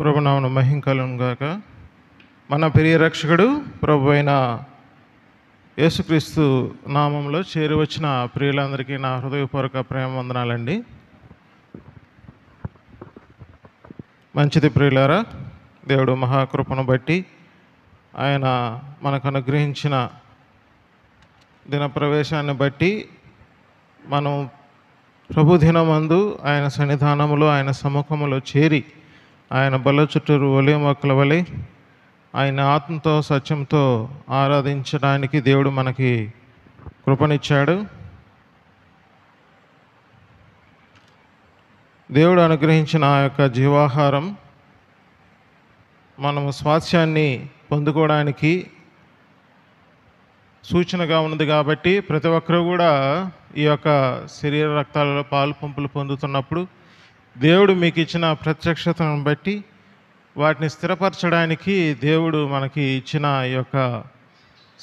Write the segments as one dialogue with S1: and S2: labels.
S1: ప్రభునామమున మహిమ కలుగును గాక. మన ప్రియ రక్షకుడు ప్రభు అయిన యేసుక్రీస్తు నామంలో చేరి వచ్చిన ప్రియులందరికీ నా హృదయపూర్వక ప్రేమ వందనాలండి. మంచిది ప్రియులారా, దేవుడు మహాకృపను బట్టి ఆయన మనకు అనుగ్రహించిన దిన ప్రవేశాన్ని బట్టి మనం ప్రభు దినమందు ఆయన సన్నిధానములో ఆయన సముఖములో చేరి ఆయన బల్ల చుట్టూరు ఒలివ మొక్కల వలె ఆయన ఆత్మతో సత్యంతో ఆరాధించడానికి దేవుడు మనకి కృపనిచ్చాడు. దేవుడు అనుగ్రహించిన ఆ యొక్క జీవాహారం మనము స్వాస్థ్యాన్ని పొందుకోవడానికి సూచనగా ఉన్నది కాబట్టి ప్రతి ఒక్కరూ కూడా ఈ యొక్క శరీర రక్తాలలో పాలు పంపులు పొందుతున్నప్పుడు దేవుడు మీకు ఇచ్చిన ప్రత్యక్షతను బట్టి వాటిని స్థిరపరచడానికి దేవుడు మనకి ఇచ్చిన ఈ యొక్క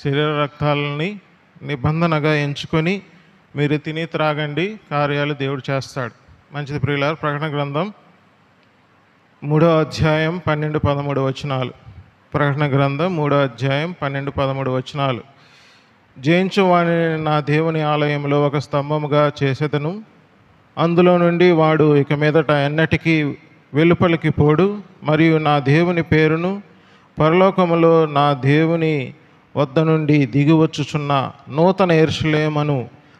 S1: శరీర రక్తాలని నిబంధనగా ఎంచుకొని మీరు తిని త్రాగండి, కార్యాలు దేవుడు చేస్తాడు. మంచిది ప్రియులారా, ప్రకటన గ్రంథం 3వ అధ్యాయం 12-13 వచనాలు. ప్రకటన గ్రంథం 3వ అధ్యాయం 12-13 వచనాలు. జయించువాని నా దేవుని ఆలయంలో ఒక స్తంభముగా చేసేదను, అందులో నుండి వాడు ఇక మీదట ఎన్నటికీ వెలుపలికి పోడు, మరియు నా దేవుని పేరును పరలోకములో నా దేవుని వద్ద నుండి దిగివచ్చుచున్న నూతన యెరూషలేమును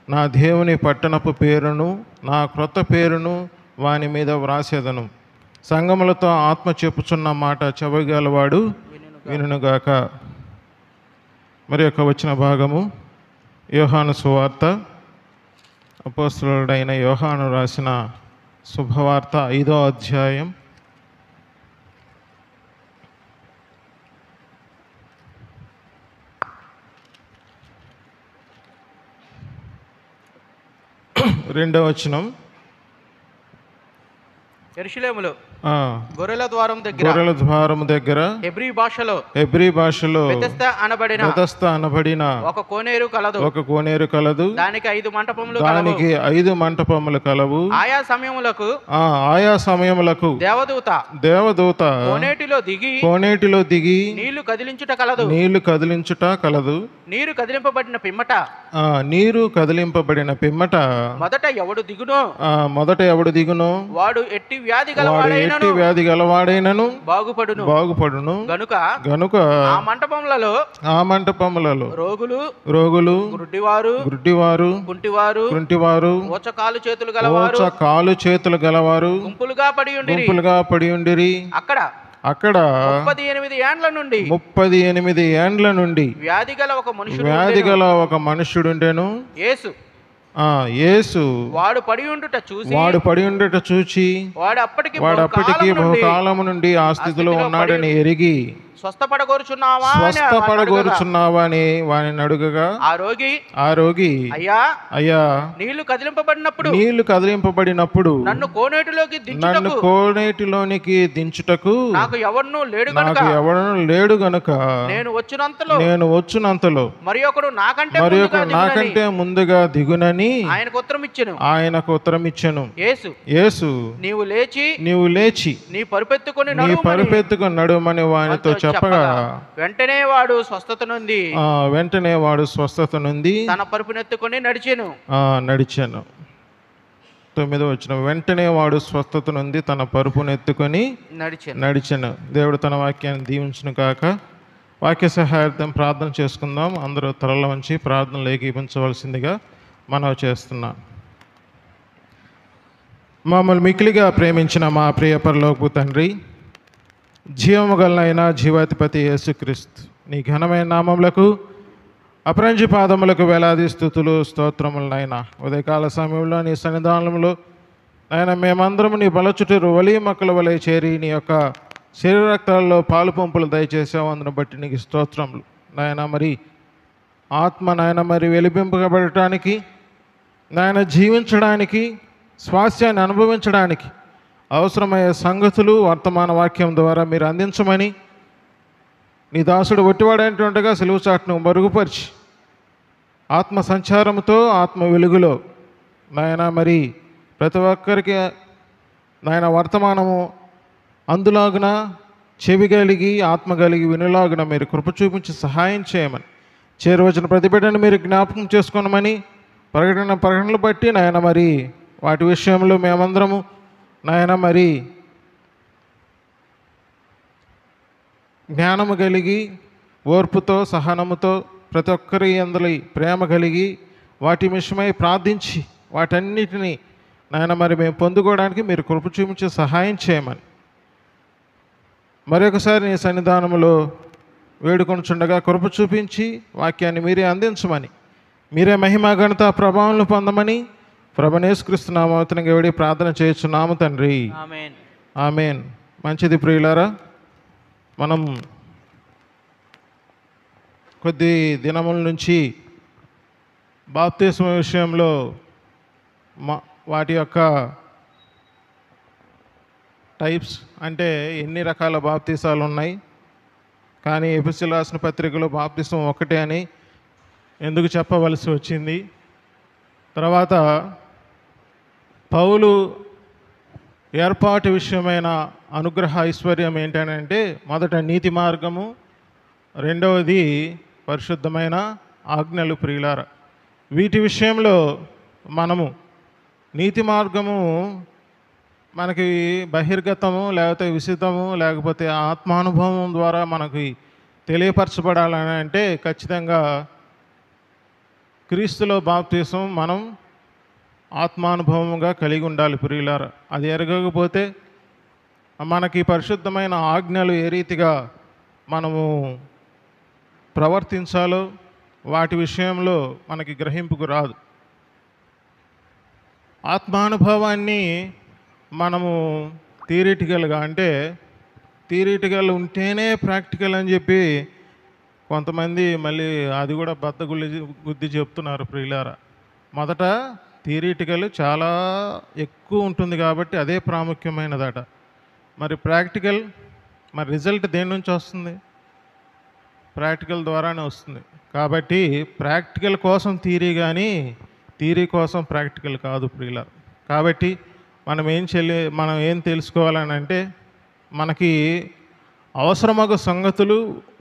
S1: నా దేవుని పట్టణపు పేరును నా క్రొత్త పేరును వాని మీద వ్రాసేదను. సంగములతో ఆత్మ చెప్పుచున్న మాట చెవగలవాడు వినుగాక. మరి యొక్క వచ్చిన భాగము యోహాను సువార్త, అపోస్తలుడైన యోహాను రాసిన శుభవార్త 5వ అధ్యాయం 2వ వచనం.
S2: యెరూషలేములో గొర్రెల ద్వారం దగ్గర హెబ్రీ భాషలో బెతెస్దా అనబడిన ఒక కోనేరు కలదు. దానికి 5 మంటపములు కలవు. ఆయా సమయములకు దేవదూత కోనేటిలో దిగి నీళ్లు కదిలించుట కలదు. నీరు కదిలింపబడిన పిమ్మట మొదట ఎవడు దిగునో వాడు ఎట్టి వ్యాధి గలవాడైనను బాగుపడును. గనుక ఆ మంటపములలో రోగులు, గుడ్డివారు, కుంటివారు, కాలు చేతులు గలవారు గుంపులుగా పడి ఉండిరి. అక్కడ 38 ఏండ్ల నుండి వ్యాధి గల ఒక మనుష్యుడుండెను. యేసు వాడు పడి ఉండుట చూచి వాడు అప్పటికి బహుకాలము నుండి ఆ స్థితిలో ఉన్నాడని ఎరిగి స్వస్థపడగోరుచున్నావా అని వానిని అడుగగా ఆ రోగి అయ్యా నీళ్లు కదిలింపబడినప్పుడు నన్ను కోనేటిలోనికి దించుటకు నాకు ఎవడను లేడు గనుక నేను వచ్చినంతలో మరి ఒకడు నాకంటే ముందుగా దిగునని ఆయనకు ఉత్తరం ఇచ్చెను. యేసు నీవు లేచి నీ పరుపెత్తుకొని నడుమని వానితో చెప్పగా వెంటనే వాడు స్వస్థత నుండి తన పరుపునెత్తుకొని నడిచెను. 9వ వచనం. వెంటనే వాడు స్వస్థత నుండి తన పరుపునెత్తుకొని నడిచెను. దేవుడు తన వాక్యాన్ని దీవించును కాక. వాక్య సహాయార్థం ప్రార్థన చేసుకుందాం. అందరూ తలల వంచి ప్రార్థనలు ఏకీపించవలసిందిగా మనవి చేస్తున్నాం. మమ్మల్ని మిక్కిలిగా ప్రేమించిన మా ప్రియ పరలోకపు తండ్రి, జీవము గలనైన జీవాధిపతి యేసుక్రీస్తు నీ ఘనమైన నామములకు అపరంజి పాదములకు వేలాది స్తుతులు స్తోత్రములనైనా ఉదయకాల సమయంలో నీ సన్నిధానంలో ఆయన మేమందరం నీ బల చుట్టూరు ఒలివ మొక్కల వలె చేరి నీ యొక్క శరీర రక్తాలలో పాలు పంపులు దయచేసావు. అందును బట్టి నీకు స్తోత్రములు నాయన. మరి ఆత్మ నాయన మరి వెలిపింపబడటానికి, నాయన జీవించడానికి, స్వాస్థ్యాన్ని అనుభవించడానికి అవసరమయ్యే సంగతులు వర్తమాన వాక్యం ద్వారా మీరు అందించమని నీ దాసుడు ఒట్టివాడైనటువంటిగా సిలువ చాటును మరుగుపరిచి ఆత్మ సంచారంతో ఆత్మ వెలుగులో నాయన మరి ప్రతి ఒక్కరికి నాయన వర్తమానము అందులాగున చెవి కలిగి ఆత్మ కలిగి వినులాగున మీరు కృప చూపించి సహాయం చేయమని, చేరువచ్చిన ప్రతి బిడ్డను మీరు జ్ఞాపకం చేసుకోనమని ప్రకటనలు బట్టి నాయన మరి వాటి విషయంలో మేమందరము నాయన మరి జ్ఞానము కలిగి ఓర్పుతో సహనముతో ప్రతి ఒక్కరి అందరి ప్రేమ కలిగి వాటి విషయమై ప్రార్థించి వాటన్నిటినీ నాయన మరి మేము పొందుకోవడానికి మీరు కృప చూపించి సహాయం చేయమని మరొకసారి నీ సన్నిధానంలో వేడుకొనుచుండగా కృప చూపించి వాక్యాన్ని మీరే అందించమని, మీరే మహిమ ఘనత ప్రభావం పొందమని ప్రభునేసుక్రీస్తు నామమున వేడి ప్రార్థన చేయుచున్నాము తండ్రి.
S3: ఆమేన్.
S2: ఆమేన్. మంచిది ప్రియులారా, మనం కొద్ది దినముల నుంచి బాప్తిస్మ విషయంలో వాటి యొక్క టైప్స్ అంటే ఎన్ని రకాల బాప్తిసాలు ఉన్నాయి, కానీ ఎఫెసీయులకు రాసిన పత్రికలో బాప్తిస్మం ఒకటే అని ఎందుకు చెప్పవలసి వచ్చింది. తర్వాత పౌలు ఏర్పాటు విషయమైన అనుగ్రహ ఐశ్వర్యం ఏంటంటే మొదట నీతి మార్గము, రెండవది పరిశుద్ధమైన ఆజ్ఞలు. ప్రియులార, వీటి విషయంలో మనము నీతి మార్గము మనకి బహిర్గతము లేకపోతే విసితము లేకపోతే ఆత్మానుభవం ద్వారా మనకి తెలియపరచబడాలని అంటే ఖచ్చితంగా క్రీస్తులో బాప్తిసం మనం ఆత్మానుభవంగా కలిగి ఉండాలి ప్రియులార. అది ఎరగకపోతే మనకి పరిశుద్ధమైన ఆజ్ఞలు ఏ రీతిగా మనము ప్రవర్తించాలో వాటి విషయంలో మనకి గ్రహింపుకు రాదు. ఆత్మానుభవాన్ని మనము థియరిటికల్గా అంటే థియరిటికల్ ఉంటేనే ప్రాక్టికల్ అని చెప్పి కొంతమంది మళ్ళీ అది కూడా గుద్ది చెప్తున్నారు ప్రియులారా. మొదట థియరిటికల్ చాలా ఎక్కువ ఉంటుంది కాబట్టి అదే ప్రాముఖ్యమైనదట. మరి ప్రాక్టికల్, మరి రిజల్ట్ దేని నుంచి వస్తుంది? ప్రాక్టికల్ ద్వారానే వస్తుంది. కాబట్టి ప్రాక్టికల్ కోసం థియరీ కానీ థియరీ కోసం ప్రాక్టికల్ కాదు ప్రియులారా. కాబట్టి మనం ఏం తెలుసుకోవాలని అంటే మనకి అవసరమగు సంగతులు,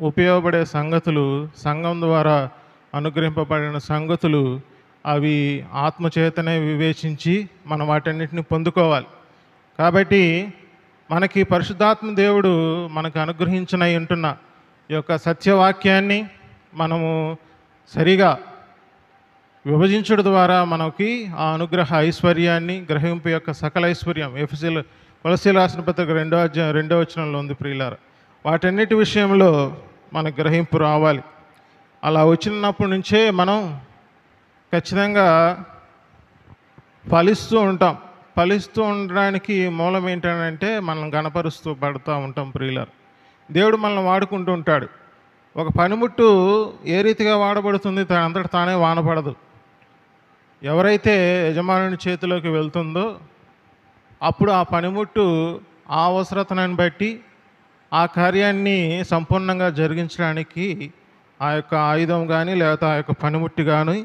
S2: ఉపయోగపడే సంగతులు, సంఘం ద్వారా అనుగ్రహింపబడిన సంగతులు అవి ఆత్మచేతనే వివేచించి మనం వాటన్నిటిని పొందుకోవాలి. కాబట్టి మనకి పరిశుద్ధాత్మ దేవుడు మనకు అనుగ్రహించిన ఉంటున్న ఈ యొక్క సత్యవాక్యాన్ని మనము సరిగా విభజించడం ద్వారా మనకి ఆ అనుగ్రహ ఐశ్వర్యాన్ని, గ్రహింపు యొక్క సకల ఐశ్వర్యం కొలస్సీయులకు రాసిన పత్రిక 2వ అధ్యాయం 2వ వచనంలో ఉంది ప్రియులారా. వాటన్నిటి విషయంలో మనకు గ్రహింపు రావాలి. అలా వచ్చినప్పటి నుంచే మనం ఖచ్చితంగా ఫలిస్తూ ఉంటాం. ఫలిస్తూ ఉండడానికి మూలం ఏంటంటే మనం గణపరుస్తూ పడుతూ ఉంటాం ప్రియులారా. దేవుడు మనల్ని వాడుకుంటూ ఉంటాడు. ఒక పనిముట్టు ఏ రీతిగా వాడబడుతుంది? అంతటా తానే వానపడదు. ఎవరైతే యజమానుని చేతిలోకి వెళ్తుందో అప్పుడు ఆ పనిముట్టు ఆ అవసరతను బట్టి ఆ కార్యాన్ని సంపూర్ణంగా జరిగించడానికి ఆ యొక్క ఆయుధం కానీ లేకపోతే ఆ యొక్క పనిముట్టు కానీ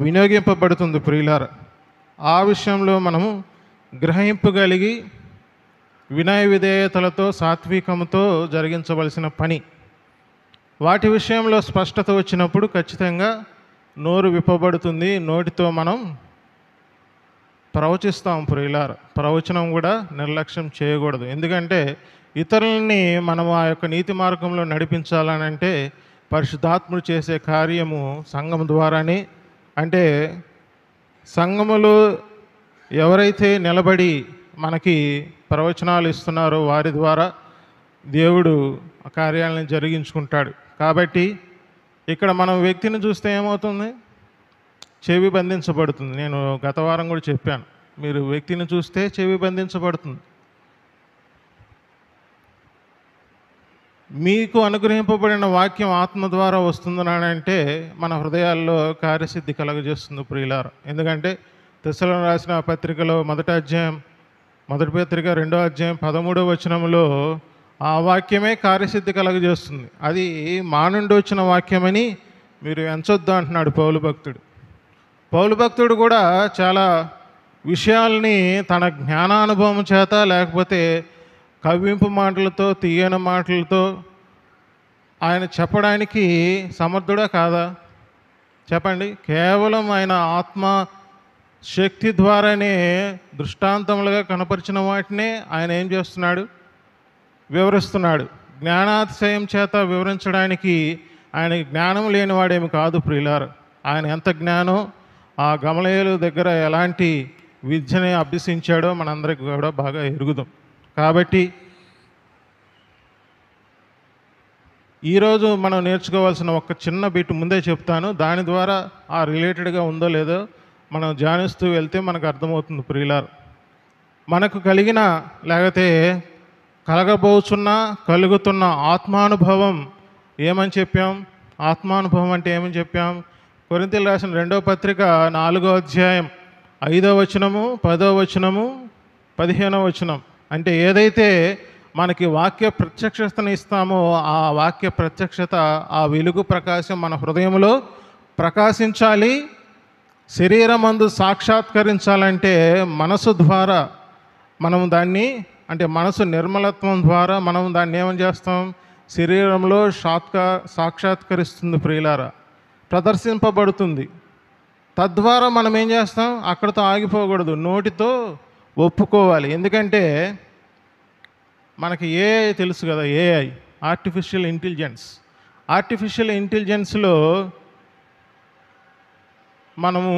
S2: వినియోగింపబడుతుంది ప్రియులారా. ఆ విషయంలో మనము గ్రహింపగలిగి వినయ విధేయతలతో సాత్వికంతో జరిగించవలసిన పని. వాటి విషయంలో స్పష్టత వచ్చినప్పుడు ఖచ్చితంగా నోరు విప్పబడుతుంది. నోటితో మనం ప్రవచిస్తాం ప్రియులార. ప్రవచనం కూడా నిర్లక్ష్యం చేయకూడదు. ఎందుకంటే ఇతరులని మనం ఆ యొక్క నీతి మార్గంలో నడిపించాలని అంటే పరిశుద్ధాత్ముడు చేసే కార్యము సంఘం ద్వారానే. అంటే సంఘములో ఎవరైతే నిలబడి మనకి ప్రవచనాలు ఇస్తున్నారో వారి ద్వారా దేవుడు ఆ కార్యాలను జరిగించుకుంటాడు. కాబట్టి ఇక్కడ మనం వ్యక్తిని చూస్తే ఏమవుతుంది? చెవి బంధించబడుతుంది. నేను గత వారం కూడా చెప్పాను, మీరు వ్యక్తిని చూస్తే చెవి బంధించబడుతుంది. మీకు అనుగ్రహింపబడిన వాక్యం ఆత్మ ద్వారా వస్తుందని అంటే మన హృదయాల్లో కార్యసిద్ధి కలగజేస్తుంది ప్రియులార. ఎందుకంటే తెస్సలోనికీయులకు రాసిన పత్రికలో మొదటి పత్రిక 2వ అధ్యాయం 13వ వచనంలో ఆ వాక్యమే కార్యసిద్ధి కలగజేస్తుంది. అది మా నుండి వచ్చిన వాక్యమని మీరు ఎంచొద్దు అంటున్నాడు పౌలు భక్తుడు. పౌలు భక్తుడు కూడా చాలా విషయాల్ని తన జ్ఞానానుభవం చేత లేకపోతే కవ్వింపు మాటలతో, తీయని మాటలతో ఆయన చెప్పడానికి సమర్థుడా కాదా? చెప్పండి. కేవలం ఆయన ఆత్మ శక్తి ద్వారానే దృష్టాంతములుగా కనపరిచిన వాటినే ఆయన ఏం చేస్తున్నాడు? వివరిస్తున్నాడు. జ్ఞానాతిశయం చేత వివరించడానికి ఆయన జ్ఞానం లేనివాడేమి కాదు ప్రియులారు. ఆయన ఎంత జ్ఞానం, ఆ గమలీయేలు దగ్గర ఎలాంటి విద్యని అభ్యసించాడో మనందరికీ కూడా బాగా ఎరుగుదాం. కాబట్టి ఈరోజు మనం నేర్చుకోవాల్సిన ఒక చిన్న బిట్ ముందే చెప్తాను. దాని ద్వారా ఆ రిలేటెడ్గా ఉందో లేదో మనం ధ్యానిస్తూ వెళ్తే మనకు అర్థమవుతుంది ప్రియులారు. మనకు కలిగిన లేకపోతే కలుగుతున్న ఆత్మానుభవం ఏమని చెప్పాం? ఆత్మానుభవం అంటే ఏమని చెప్పాం? కొరింథీయులకు రాసిన 2వ పత్రిక 4వ అధ్యాయం 5వ వచనము, 10వ వచనము, 15వ వచనం. అంటే ఏదైతే మనకి వాక్య ప్రత్యక్షతను ఇస్తామో ఆ వాక్య ప్రత్యక్షత, ఆ వెలుగు ప్రకాశం మన హృదయంలో ప్రకాశించాలి. శరీరమందు సాక్షాత్కరించాలంటే మనసు ద్వారా మనం దాన్ని, అంటే మనసు నిర్మలత్వం ద్వారా మనం దాన్ని ఏమని చేస్తాం? శరీరంలో సాక్షాత్కరిస్తుంది ప్రియులారా, ప్రదర్శింపబడుతుంది. తద్వారా మనం ఏం చేస్తాం? అక్కడితో ఆగిపోకూడదు, నోటితో ఒప్పుకోవాలి. ఎందుకంటే మనకి ఏఐ తెలుసు కదా, ఏఐ ఆర్టిఫిషియల్ ఇంటెలిజెన్స్లో మనము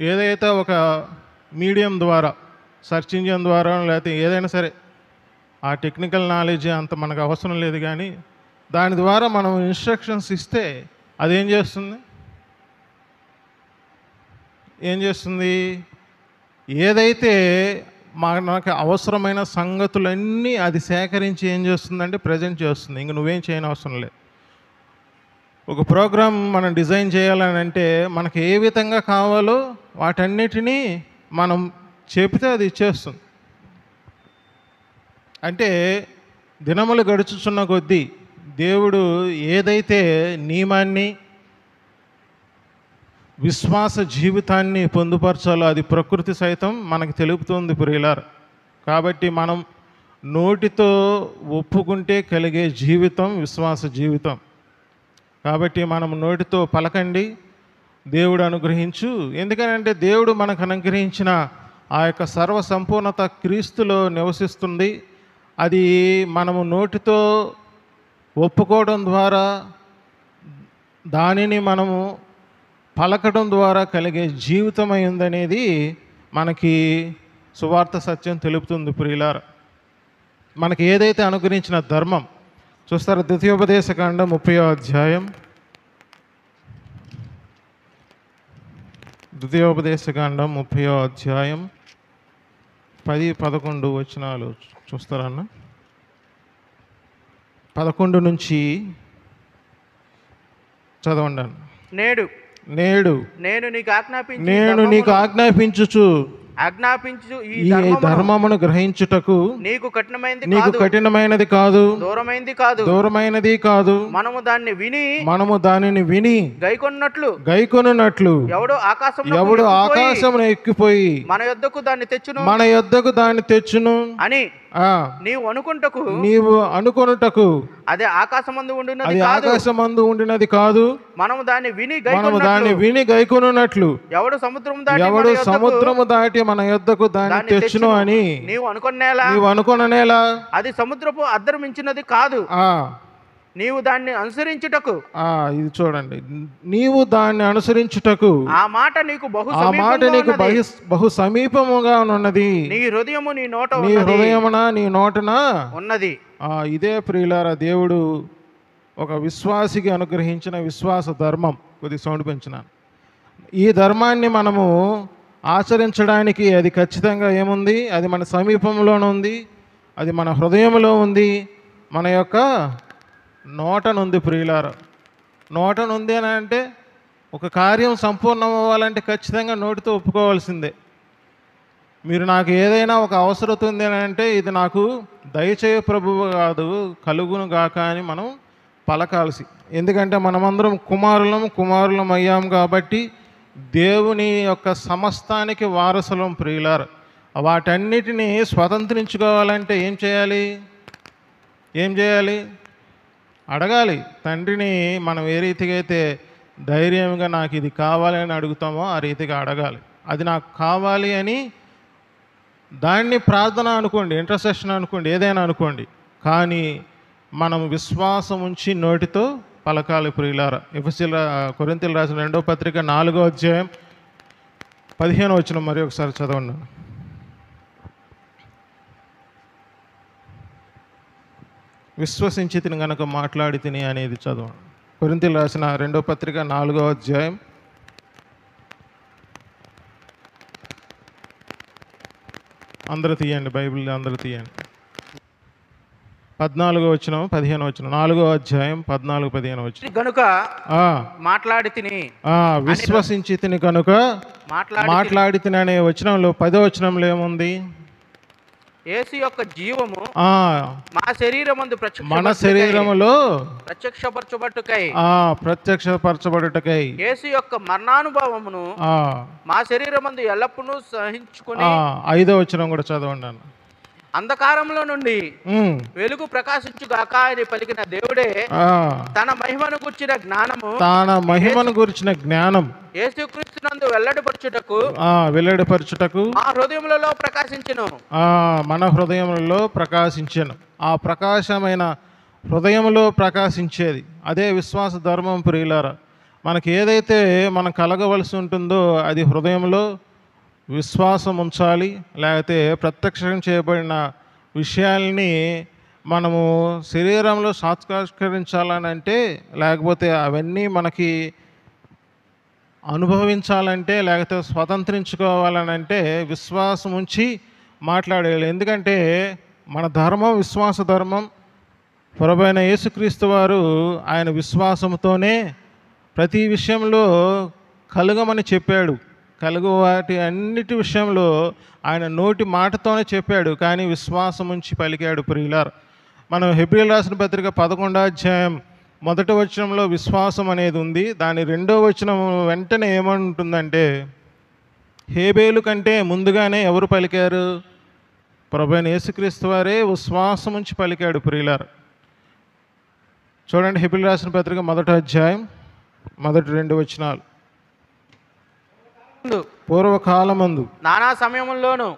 S2: ఏదైతే ఒక మీడియం ద్వారా, సెర్చ్ ఇంజిన్ ద్వారా, లేకపోతే ఏదైనా సరే, ఆ టెక్నికల్ నాలెడ్జ్ అంత మనకు అవసరం లేదు, కానీ దాని ద్వారా మనం ఇన్స్ట్రక్షన్స్ ఇస్తే అదేం చేస్తుంది? ఏదైతే మనకు అవసరమైన సంగతులన్నీ అది సేకరించి ఏం చేస్తుందంటే ప్రజెంట్ చేస్తుంది. ఇంక నువ్వేం చేయని అవసరం లేదు. ఒక ప్రోగ్రామ్ మనం డిజైన్ చేయాలని అంటే మనకు ఏ విధంగా కావాలో వాటన్నిటినీ మనం చెబితే అది ఇచ్చేస్తుంది. అంటే దినములు గడుచుచున్న కొద్దీ దేవుడు ఏదైతే నియమాన్ని, విశ్వాస జీవితాన్ని పొందుపరచాలో అది ప్రకృతి సైతం మనకు తెలుపుతుంది ప్రియులారా. కాబట్టి మనం నోటితో ఒప్పుకుంటే కలిగే జీవితం విశ్వాస జీవితం. కాబట్టి మనం నోటితో పలకండి, దేవుడు అనుగ్రహించు. ఎందుకనంటే దేవుడు మనకు అనుగ్రహించిన ఆ యొక్క సర్వ సంపూర్ణత క్రీస్తులో నివసిస్తుంది. అది మనము నోటితో ఒప్పుకోవడం ద్వారా, దానిని మనము పలకడం ద్వారా కలిగే జీవితమై ఉందనేది మనకి సువార్త సత్యం తెలుపుతుంది ప్రియులారా. మనకి ఏదైతే అనుగ్రహించిన ధర్మం చూస్తారో, ద్వితీయోపదేశకాండం 30వ అధ్యాయం, 30వ అధ్యాయం 10-11 వచనాలు చూస్తారన్న. 11 నుంచి చదవండి అన్న. నేడు
S3: నేను నీకు
S2: ఆజ్ఞాపించుచు ఈ ధర్మమును గ్రహించుటకు నీకు కఠినమైనది కాదు, దూరమైనది కాదు. మనము దానిని విని గైకొనున్నట్లు ఎవడు ఆకాశమును ఎక్కిపోయి మన యొద్దకు దాన్ని తెచ్చును అని నీవు అనుకొనుటకు
S3: అదే
S2: ఆకాశమందు ఉండినది కాదు.
S3: మనము దాన్ని
S2: విని గైకొనున్నట్లు
S3: ఎవడు
S2: సముద్రము దాటి మన యొద్దకు దాన్ని తెచ్చును అని
S3: నీవు
S2: అనుకొననేలా.
S3: అది సముద్రపు అద్దరు మించినది కాదు. నీవు దాన్ని అనుసరించుటకు,
S2: ఇది చూడండి, నీవు దాన్ని అనుసరించుటకు
S3: ఆ మాట నీకు
S2: బహు సమీపముగా ఉన్నది.
S3: నీ హృదయము
S2: నీ నోటన
S3: ఉన్నది.
S2: ఇదే ప్రియులారా దేవుడు ఒక విశ్వాసికి అనుగ్రహించిన విశ్వాస ధర్మం. కొద్దిగా సౌండ్ పెంచినాను. ఈ ధర్మాన్ని మనము ఆచరించడానికి అది ఖచ్చితంగా ఏముంది? అది మన సమీపంలోనే ఉంది, అది మన హృదయంలో ఉంది, మన యొక్క నోటనుంది ప్రియులారా. నోటనుంది అని అంటే ఒక కార్యం సంపూర్ణం అవ్వాలంటే ఖచ్చితంగా నోటితో ఒప్పుకోవాల్సిందే. మీరు నాకు ఏదైనా ఒక అవసరం ఉంది అని అంటే ఇది నాకు దయచేయ ప్రభువు కాదు, కలుగును గాక అని మనం పలకాల్సి. ఎందుకంటే మనమందరం కుమారులం అయ్యాం కాబట్టి దేవుని యొక్క సమస్తానికి వారసులం ప్రియులారా. వాటన్నిటినీ స్వతంత్రించుకోవాలంటే ఏం చేయాలి?
S1: ఏం చేయాలి? అడగాలి. తండ్రిని మనం ఏ రీతిగా అయితే ధైర్యంగా నాకు ఇది కావాలి అని అడుగుతామో ఆ రీతిగా అడగాలి. అది నాకు కావాలి అని దాన్ని ప్రార్థన అనుకోండి, ఇంటర్సెషన్ అనుకోండి, ఏదైనా అనుకోండి. కానీ మనం విశ్వాసం ఉంచి నోటితో పలకాలి ప్రియులారా. కొరింథీయులకు రాసిన 2వ పత్రిక 4వ అధ్యాయం 15వ వచనం మరి ఒకసారి చదవండి. విశ్వసించి తిని గనక మాట్లాడి తిని అనేది చదవండి. కొరింథీయులకు రాసిన 2వ పత్రిక 4వ అధ్యాయం అందరూ తీయండి, బైబిల్ అందరూ తీయండి. 14వ వచనం 15వ వచనం, 4వ అధ్యాయం 14, 15 వచనం.
S3: గనుక మాట్లాడి తిని,
S1: విశ్వసించి తిని కనుక మాట్లాడి తిని అనే వచనంలో 10వ వచనంలో ఏముంది?
S3: యేసు యొక్క జీవము మన శరీరములో
S1: ప్రత్యక్షపరచబడుటకై
S3: యేసు యొక్క మరణానుభవమును మా శరీరమందు ఎల్లప్పుడూ సహించుకొని.
S1: 5వ వచనం కూడా చదవండి.
S3: అంధకారంలో నుండి వెలుగు ప్రకాశించుగాక అని పలికిన దేవుడే తన మహిమను గుర్చిన జ్ఞానం యేసుక్రీస్తునందు వెల్లడిపరచుటకు మా హృదయములలో ప్రకాశించెను.
S1: మన హృదయములలో ప్రకాశించెను. ఆ ప్రకాశమైన హృదయంలో ప్రకాశించేది అదే విశ్వాస ధర్మం ప్రియులారా. మనకి ఏదైతే మనం కలగవలసి ఉంటుందో అది హృదయంలో విశ్వాసం ఉంచాలి. లేకపోతే ప్రత్యక్షం చేయబడిన విషయాల్ని మనము శరీరంలో సాక్షాత్కరించాలని అంటే, లేకపోతే అవన్నీ మనకి అనుభవించాలంటే, లేకపోతే స్వతంత్రించుకోవాలని అంటే విశ్వాసం ఉంచి మాట్లాడేయాలి. ఎందుకంటే మన ధర్మం విశ్వాస ధర్మం. ప్రభువైన యేసుక్రీస్తు వారు ఆయన విశ్వాసంతోనే ప్రతి విషయంలో కలుగమని చెప్పాడు. కలుగు వాటి అన్నిటి విషయంలో ఆయన నోటి మాటతోనే చెప్పాడు, కానీ విశ్వాసం ఉంచి పలికాడు ప్రియులారా. మనం హెబ్రీయులకు రాసిన పత్రిక 11వ అధ్యాయం 1వ వచనంలో విశ్వాసం అనేది ఉంది. దాని 2వ వచనం వెంటనే ఏమంటుందంటే, హేబేలు కంటే ముందుగానే ఎవరు పలికారు? ప్రభువైన యేసుక్రీస్తు వారే విశ్వాసం ఉంచి పలికాడు ప్రియులారా. చూడండి, హెబ్రీయులకు రాసిన పత్రిక 1వ అధ్యాయం 1-2 వచనాలు. పూర్వకాలమందు
S3: నానా సమయముల్లోను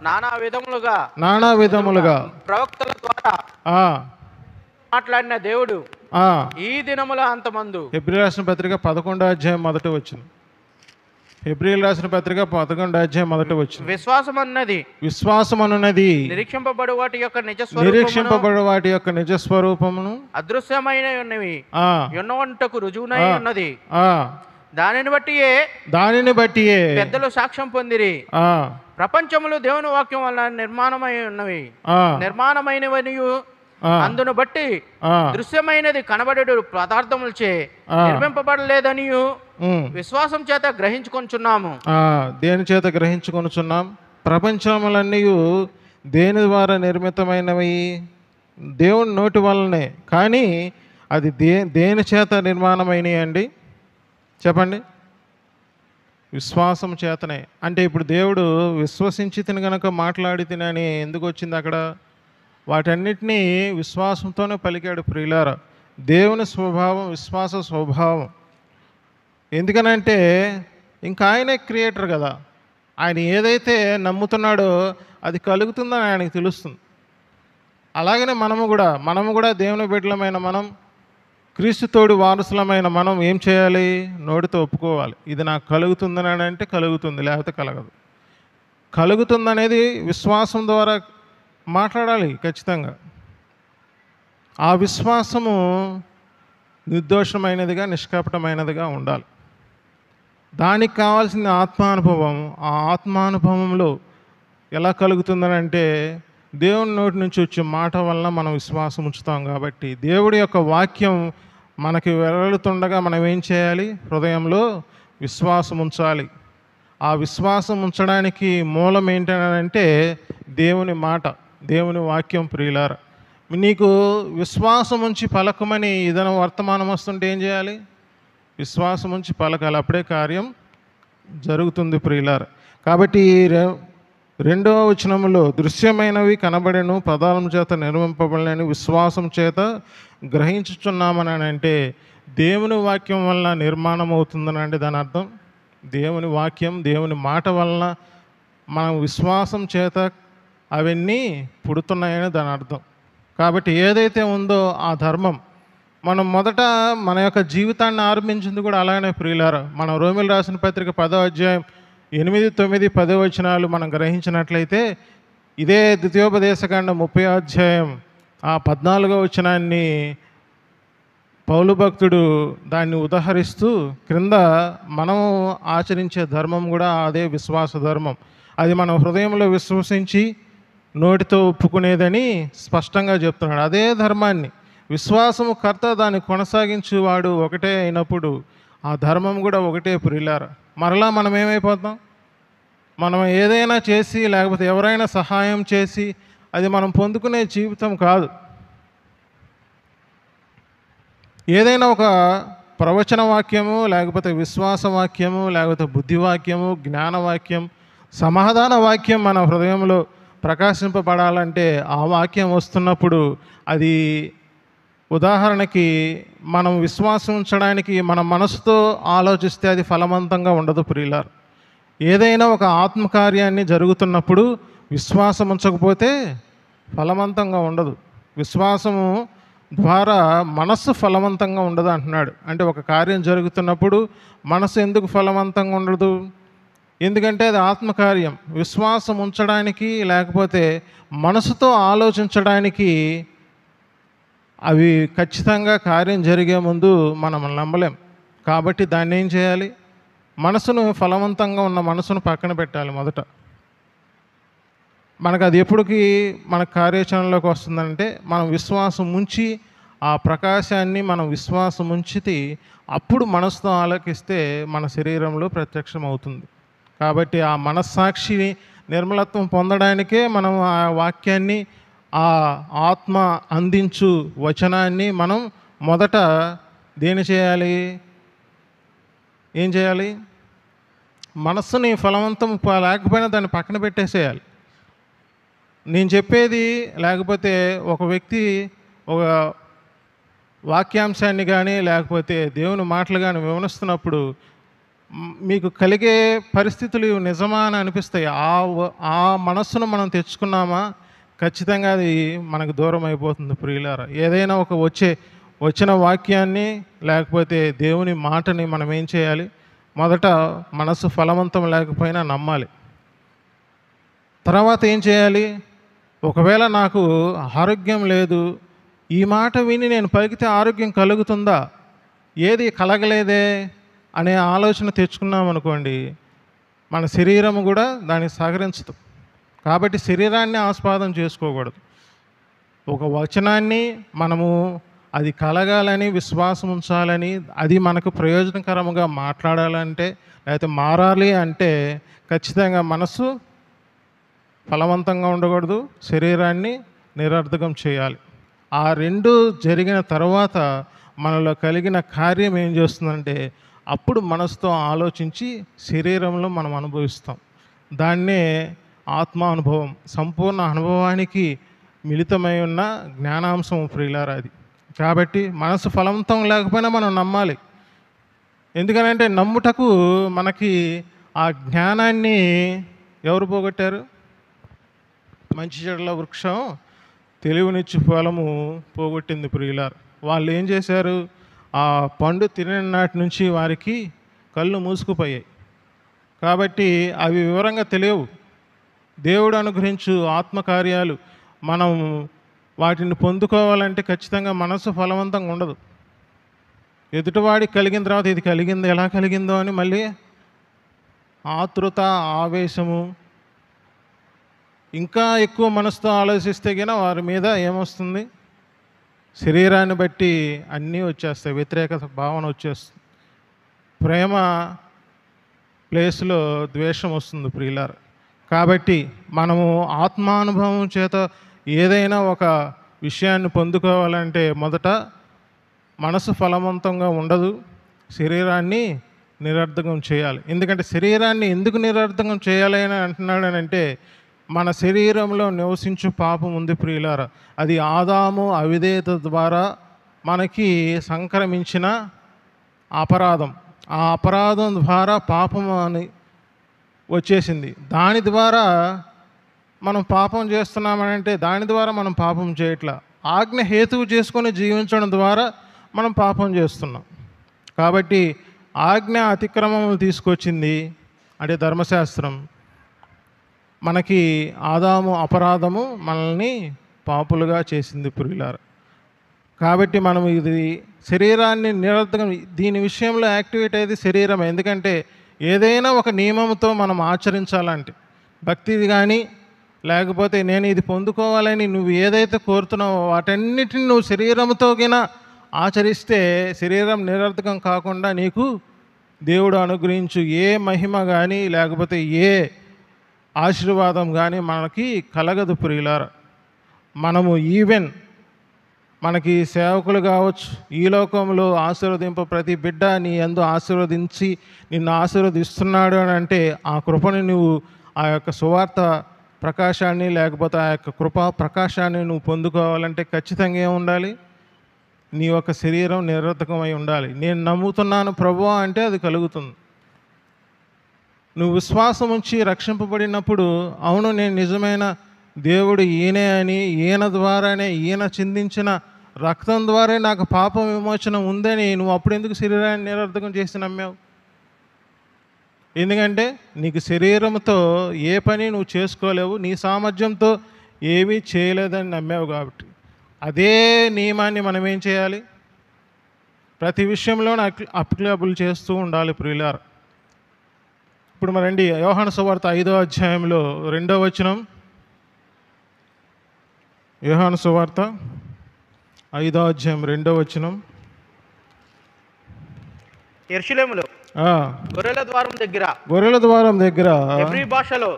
S3: నానా విధములుగా ప్రవక్తల ద్వారా మాట్లాడిన దేవుడు ఈ దినముల అంతమందు.
S1: హెబ్రీయులకు రాసిన పత్రిక 11వ అధ్యాయం 1వ వచనం. హెబ్రీయులకు రాసిన పత్రిక 11వ అధ్యాయం 1వ వచనం. విశ్వాసం అన్నది
S3: నిరీక్షింపబడు వాటి
S1: యొక్క నిజ స్వరూపమును
S3: అదృశ్యమైన ఉన్నవంటకు రుజువునై ఉన్నది. దానిని బట్టియే పెద్దలు సాక్ష్యం పొందిరి. ప్రపంచములు దేవుని వాక్యం వల్ల నిర్మాణమైనవనియు అందును బట్టి దృశ్యమైనది కనబడేడు పదార్థములచే నిర్మింపబడలేదనియు విశ్వాసం చేత గ్రహించుకొనుచున్నాము.
S1: దేని చేత గ్రహించుకొనుచున్నాం? ప్రపంచములన్నీ దేని ద్వారా నిర్మితమైనవి? దేవుని నోటి వల్లనే. కానీ అది దేని చేత నిర్మాణమైనవి అండి? చెప్పండి. విశ్వాసం చేతనే. అంటే ఇప్పుడు దేవుడు విశ్వసించి తిని గనక మాట్లాడి తినని ఎందుకు వచ్చింది అక్కడ? వాటన్నిటినీ విశ్వాసంతోనే పలికాడు ప్రియులారా. దేవుని స్వభావం విశ్వాస స్వభావం. ఎందుకనంటే ఇంకా ఆయనే క్రియేటర్ కదా. ఆయన ఏదైతే నమ్ముతున్నాడో అది కలుగుతుందని ఆయనకు తెలుస్తుంది. అలాగనే మనము కూడా దేవుని బిడ్డలమైన మనం, క్రీస్తు తోడు వారసులమైన మనం ఏం చేయాలి? నోటితో ఒప్పుకోవాలి. ఇది నాకు కలుగుతుందని అంటే కలుగుతుంది, లేకపోతే కలగదు. కలుగుతుందనేది విశ్వాసం ద్వారా మాట్లాడాలి ఖచ్చితంగా. ఆ విశ్వాసము నిర్దోషమైనదిగా నిష్కపటమైనదిగా ఉండాలి. దానికి కావాల్సిన ఆత్మానుభవం. ఆ ఆత్మానుభవంలో ఎలా కలుగుతుందని అంటే దేవుని నోటి నుంచి వచ్చే మాట వలన మనం విశ్వాసం ఉంచుతాం. కాబట్టి దేవుడి యొక్క వాక్యం మనకి వెలుతుండగా మనం ఏం చేయాలి? హృదయంలో విశ్వాసం ఉంచాలి. ఆ విశ్వాసం ఉంచడానికి మూలం ఏంటంటే దేవుని మాట, దేవుని వాక్యం ప్రియులారా. నీకు విశ్వాసం ఉంచి పలకమని ఏదైనా వర్తమానం వస్తుంటే ఏం చేయాలి? విశ్వాసం ఉంచి పలకాలి. అప్పుడే కార్యం జరుగుతుంది ప్రియులారా. కాబట్టి
S2: రెండవ వచనములో దృశ్యమైనవి కనబడెను, పదాల చేత నిర్మింపబడలేని విశ్వాసం చేత గ్రహించుచున్నామని అంటే దేవుని వాక్యం వలన నిర్మాణం అవుతుందని అంటే దాని అర్థం దేవుని వాక్యం, దేవుని మాట వలన మనం విశ్వాసం చేత అవన్నీ పుడుతున్నాయని దాని అర్థం. కాబట్టి ఏదైతే ఉందో ఆ ధర్మం మనం మొదట మన యొక్క జీవితాన్ని ఆరంభించింది కూడా అలానే ప్రియులారా. మనం రోమిలు రాసిన పత్రిక 10వ అధ్యాయం 8, 9, 10 వచనాలు మనం గ్రహించినట్లయితే ఇదే ద్వితీయోపదేశకాండం 30వ అధ్యాయం 14వ వచనాన్ని పౌలు భక్తుడు దాన్ని ఉదహరిస్తూ క్రింద మనం ఆచరించే ధర్మం కూడా అదే విశ్వాస ధర్మం. అది మనం హృదయంలో విశ్వసించి నోటితో ఒప్పుకునేదని స్పష్టంగా చెప్తున్నాడు. అదే ధర్మాన్ని విశ్వాసము కర్త దాన్ని కొనసాగించేవాడు ఒకటే అయినప్పుడు ఆ ధర్మం కూడా ఒకటే ప్రియులారా. మరలా మనం ఏమైపోతాం? మనం ఏదైనా చేసి లేకపోతే ఎవరైనా సహాయం చేసి అది మనం పొందుకునే జీవితం కాదు. ఏదైనా ఒక ప్రవచన వాక్యము లేకపోతే విశ్వాస వాక్యము లేకపోతే బుద్ధివాక్యము, జ్ఞానవాక్యం, సమాధాన వాక్యం మన హృదయంలో ప్రకాశింపబడాలంటే ఆ వాక్యం వస్తున్నప్పుడు అది ఉదాహరణకి మనం విశ్వాసం ఉంచడానికి మన మనసుతో ఆలోచిస్తే అది ఫలవంతంగా ఉండదు ప్రియులారు. ఏదైనా ఒక ఆత్మకార్యాన్ని జరుగుతున్నప్పుడు విశ్వాసం ఉంచకపోతే ఫలవంతంగా ఉండదు. విశ్వాసము ద్వారా మనస్సు ఫలవంతంగా ఉండదు అంటున్నాడు. అంటే ఒక కార్యం జరుగుతున్నప్పుడు మనసు ఎందుకు ఫలవంతంగా ఉండదు? ఎందుకంటే అది ఆత్మకార్యం. విశ్వాసం ఉంచడానికి లేకపోతే మనసుతో ఆలోచించడానికి అవి ఖచ్చితంగా కార్యం జరిగే ముందు మనం నమ్మలేం. కాబట్టి దాన్ని ఏం చేయాలి? మనసును ఫలవంతంగా ఉన్న మనసును పక్కన పెట్టాలి మొదట. మనకు అది ఎప్పటికీ మన కార్యాచరణలోకి వస్తుందంటే మనం విశ్వాసం ఉంచి ఆ ప్రకాశాన్ని మనం విశ్వాసం ఉంచితే అప్పుడు మనసుతో ఆలోకిస్తే మన శరీరంలో ప్రత్యక్షం అవుతుంది. కాబట్టి ఆ మనస్సాక్షి నిర్మలత్వం పొందడానికే మనం ఆ వాక్యాన్ని, ఆ ఆత్మ అందించు వచనాన్ని మనం మొదట దేని చేయాలి? ఏం చేయాలి? మనస్సుని ఫలవంతం లేకపోయినా దాన్ని పక్కన పెట్టేసేయాలి. నేను చెప్పేది లేకపోతే ఒక వ్యక్తి ఒక వాక్యాంశాన్ని కానీ లేకపోతే దేవుని మాటలు కానీ వివరిస్తున్నప్పుడు మీకు కలిగే పరిస్థితులు నిజమా అని అనిపిస్తాయి. ఆ మనస్సును మనం తెచ్చుకున్నామా ఖచ్చితంగా అది మనకు దూరం అయిపోతుంది ప్రియులారా. ఏదైనా ఒక వచ్చిన వాక్యాన్ని లేకపోతే దేవుని మాటని మనం ఏం చేయాలి? మొదట మనసు ఫలవంతం లేకపోయినా నమ్మాలి. తర్వాత ఏం చేయాలి? ఒకవేళ నాకు ఆరోగ్యం లేదు, ఈ మాట విని నేను పలికితే ఆరోగ్యం కలుగుతుందా? ఏది కలగలేదే అనే ఆలోచన తెచ్చుకున్నాం అనుకోండి, మన శరీరం కూడా దానికి సహకరించదు. కాబట్టి శరీరాన్ని ఆస్వాదం చేసుకోకూడదు. ఒక వచనాన్ని మనము అది కలగాలని, విశ్వాసం ఉంచాలని, అది మనకు ప్రయోజనకరంగా మాట్లాడాలంటే లేకపోతే మారాలి అంటే ఖచ్చితంగా మనసు ఫలవంతంగా ఉండకూడదు, శరీరాన్ని నిరర్ధకం చేయాలి. ఆ రెండు జరిగిన తర్వాత మనలో కలిగిన కార్యం ఏం చేస్తుందంటే అప్పుడు మనసుతో ఆలోచించి శరీరంలో మనం అనుభవిస్తాం. దాన్నే ఆత్మానుభవం, సంపూర్ణ అనుభవానికి మిళితమై ఉన్న జ్ఞానాంశం ప్రియులారా అది. కాబట్టి మనసు ఫలవంతం లేకపోయినా మనం నమ్మాలి. ఎందుకనంటే నమ్ముటకు మనకి ఆ జ్ఞానాన్ని ఎవరు పోగొట్టారు? మంచి చెడుల వృక్షం తెలివినిచ్చు ఫలము పోగొట్టింది ప్రియులారు. వాళ్ళు ఏం చేశారు? ఆ పండు తినిన నాటి నుంచి వారికి కళ్ళు మూసుకుపోయాయి. కాబట్టి అవి వివరంగా తెలియవు. దేవుడు అనుగ్రహించు ఆత్మకార్యాలు మనం వాటిని పొందుకోవాలంటే ఖచ్చితంగా మనసు ఫలవంతంగా ఉండదు. ఎదుటివాడికి కలిగిన తర్వాత ఇది కలిగింది, ఎలా కలిగిందో అని మళ్ళీ ఆతృత, ఆవేశము, ఇంకా ఎక్కువ మనసుతో ఆలోచిస్తే కనుక వారి మీద ఏమొస్తుంది? శరీరాన్ని బట్టి అన్నీ వచ్చేస్తాయి, వ్యతిరేకత భావన వచ్చేస్తుంది. ప్రేమ ప్లేస్లో ద్వేషం వస్తుంది ప్రియులారా. కాబట్టి మనము ఆత్మానుభవం చేత ఏదైనా ఒక విషయాన్ని పొందుకోవాలంటే మొదట మనసు ఫలవంతంగా ఉండదు, శరీరాన్ని నిరర్ధకం చేయాలి. ఎందుకంటే శరీరాన్ని ఎందుకు నిరర్ధకం చేయాలి అని అంటున్నాడనంటే మన శరీరంలో నివసించు పాపం ఉంది ప్రియులారా. అది ఆదాము అవిధేయత ద్వారా మనకి సంక్రమించిన అపరాధం. ఆ అపరాధం ద్వారా పాపం అని వచ్చేసింది. దాని ద్వారా మనం పాపం చేస్తున్నామనంటే దాని ద్వారా మనం పాపం చేయట్లా, ఆజ్ఞ హేతువు చేసుకొని జీవించడం ద్వారా మనం పాపం చేస్తున్నాం. కాబట్టి ఆజ్ఞ అతిక్రమములు తీసుకొచ్చింది అంటే ధర్మశాస్త్రం. మనకి ఆదాము అపరాధము మనల్ని పాపులుగా చేసింది ప్రియులారా. కాబట్టి మనం ఇది శరీరాన్ని నిరర్థకం, దీని విషయంలో యాక్టివేట్ అయ్యేది శరీరం. ఎందుకంటే ఏదైనా ఒక నియమంతో మనం ఆచరించాలంటే, భక్తిది కానీ లేకపోతే నేను ఇది పొందుకోవాలని నువ్వు ఏదైతే కోరుతున్నావో వాటన్నిటిని నువ్వు శరీరంతో గిన ఆచరిస్తే శరీరం నిరర్థకం కాకుండా నీకు దేవుడు అనుగ్రహించు ఏ మహిమ కానీ లేకపోతే ఏ ఆశీర్వాదం కానీ మనకి కలగదు ప్రియులారా. మనము ఈవెన్ మనకి సేవకులు కావచ్చు, ఈ లోకంలో ఆశీర్వదింప ప్రతి బిడ్డ నీ యందు ఆశీర్వదించి నిన్ను ఆశీర్వదిస్తున్నాడు అని అంటే ఆ కృపని నువ్వు, ఆ యొక్క సువార్త ప్రకాశాన్ని లేకపోతే ఆ యొక్క కృపా ప్రకాశాన్ని నువ్వు పొందుకోవాలంటే ఖచ్చితంగా ఏముండాలి? నీ యొక్క శరీరం నిరర్థకమై ఉండాలి. నేను నమ్ముతున్నాను ప్రభువా అంటే అది కలుగుతుంది. నువ్వు విశ్వాసం ఉంచి రక్షింపబడినప్పుడు అవును నేను నిజమైన దేవుడు ఈయనే అని, ఈయన ద్వారానే, ఈయన చిందించిన రక్తం ద్వారా నాకు పాప విమోచన ఉందని నువ్వు అప్పుడు ఎందుకు శరీరాన్ని నిరర్థకం చేసి నమ్మావు? ఎందుకంటే నీకు శరీరంతో ఏ పని నువ్వు చేసుకోలేవు, నీ సామర్థ్యంతో ఏమీ చేయలేదని నమ్మావు. కాబట్టి అదే నియమాన్ని మనం ఏం చేయాలి? ప్రతి విషయంలోనూ అప్లికబుల్ చేస్తూ ఉండాలి ప్రియులారా. ఇప్పుడు మరండి యోహాను సువార్త 5వ అధ్యాయంలో 2వ వచనం. యోహాను సువార్త 5వ అధ్యాయం 2వ వచనం.
S3: యెరూషలేములో గొర్రెల ద్వారం దగ్గర హెబ్రీ భాషలో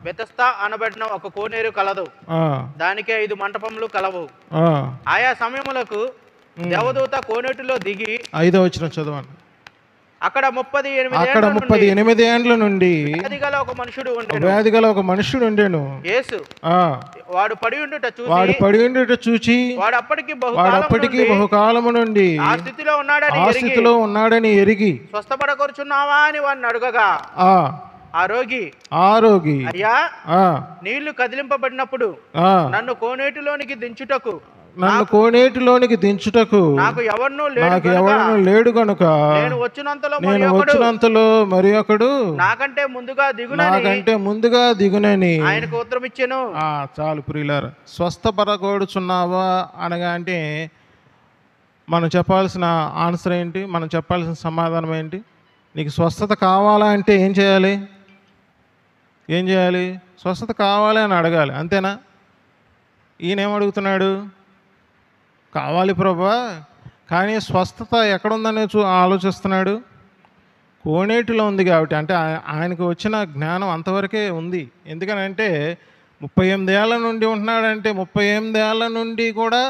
S3: బెతెస్దా అనబడిన ఒక కోనేరు కలదు. దానికి 5 మంటపములు కలవు. ఆయా సమయములకు దేవదూత కోనేటిలో దిగి
S2: 5వ వచనం చదవండి.
S3: అక్కడ 38
S2: ఏండ్ల నుండి
S3: వ్యాధి గల ఒక మనుషుడు ఉండెను. యేసు వాడు పడి ఉండుట చూచి వాడు అప్పటికి బహుకాలము నుండి ఆ స్థితిలో ఉన్నాడని ఎరిగి స్వస్థపడకొరుచున్నావా అని వాడిని అడగగా ఆ రోగి అయ్యా నీళ్లు కదిలింపబడినప్పుడు నన్ను కోనేటిలోనికి దించుటకు నాకు ఎవరు లేడు కనుక నేను వచ్చినంతలో మరి ఒకడు నాకంటే ముందుగా దిగునని ఆయనకు ఉత్తరం ఇచ్చాను.
S2: చాలు ప్రియులారా. స్వస్థపరగొడుచున్నావా అనగా అంటే మనం చెప్పాల్సిన ఆన్సర్ ఏంటి? మనం చెప్పాల్సిన సమాధానం ఏంటి? నీకు స్వస్థత కావాలా అంటే ఏం చేయాలి? స్వస్థత కావాలి అని అడగాలి, అంతేనా? ఈయనేం అడుగుతున్నాడు? కావాలి ప్రభువా, కానీ స్వస్థత ఎక్కడుందని ఆలోచిస్తున్నాడు. కోనేటిలో ఉంది కాబట్టి, అంటే ఆయనకు వచ్చిన జ్ఞానం అంతవరకే ఉంది. ఎందుకనంటే 38 ఏళ్ల నుండి ఉంటున్నాడంటే 38 ఏళ్ల నుండి కూడా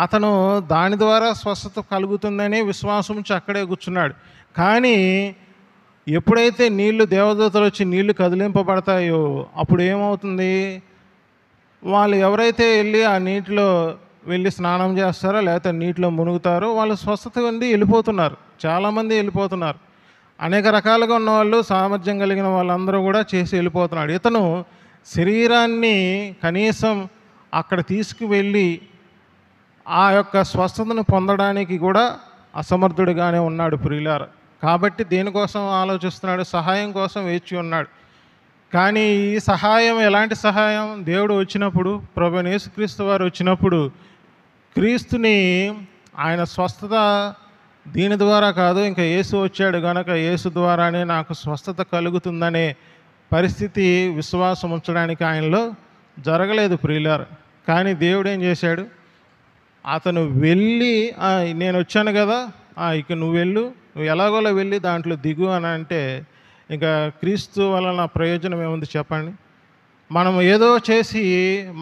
S2: అతను దాని ద్వారా స్వస్థత కలుగుతుందని విశ్వాసం ఉంచి అక్కడే కూర్చున్నాడు. కానీ ఎప్పుడైతే దేవదూతలు వచ్చి నీళ్లు కదిలింపబడతాయో అప్పుడు ఏమవుతుంది? వాళ్ళు ఎవరైతే వెళ్ళి ఆ నీటిలో వెళ్ళి స్నానం చేస్తారో లేకపోతే నీటిలో మునుగుతారో వాళ్ళు స్వస్థత ఉండి వెళ్ళిపోతున్నారు. చాలామంది వెళ్ళిపోతున్నారు. అనేక రకాలుగా ఉన్నవాళ్ళు, సామర్థ్యం కలిగిన వాళ్ళందరూ కూడా చేసి వెళ్ళిపోతున్నాడు. ఇతను శరీరాన్ని కనీసం అక్కడ తీసుకువెళ్ళి ఆ యొక్క స్వస్థతను పొందడానికి కూడా అసమర్థుడిగానే ఉన్నాడు ప్రియులారా. కాబట్టి దేనికోసం ఆలోచిస్తున్నాడు? సహాయం కోసం వేచి ఉన్నాడు. కానీ ఈ సహాయం ఎలాంటి సహాయం? దేవుడు వచ్చినప్పుడు, ప్రభువైన యేసుక్రీస్తు వారు వచ్చినప్పుడు క్రీస్తుని ఆయన స్వస్థత దీని ద్వారా కాదు, ఇంకా యేసు వచ్చాడు కనుక యేసు ద్వారానే నాకు స్వస్థత కలుగుతుందనే పరిస్థితి విశ్వాసం ఉంచడానికి ఆయనలో జరగలేదు ప్రియులారా. కానీ దేవుడు ఏం చేశాడు? అతను వెళ్ళి నేను వచ్చాను కదా, ఇక నువ్వు నువ్వు ఎలాగోలా వెళ్ళి దాంట్లో దిగు అని అంటే ఇంకా క్రీస్తు వలన ప్రయోజనం ఏముంది చెప్పండి? మనం ఏదో చేసి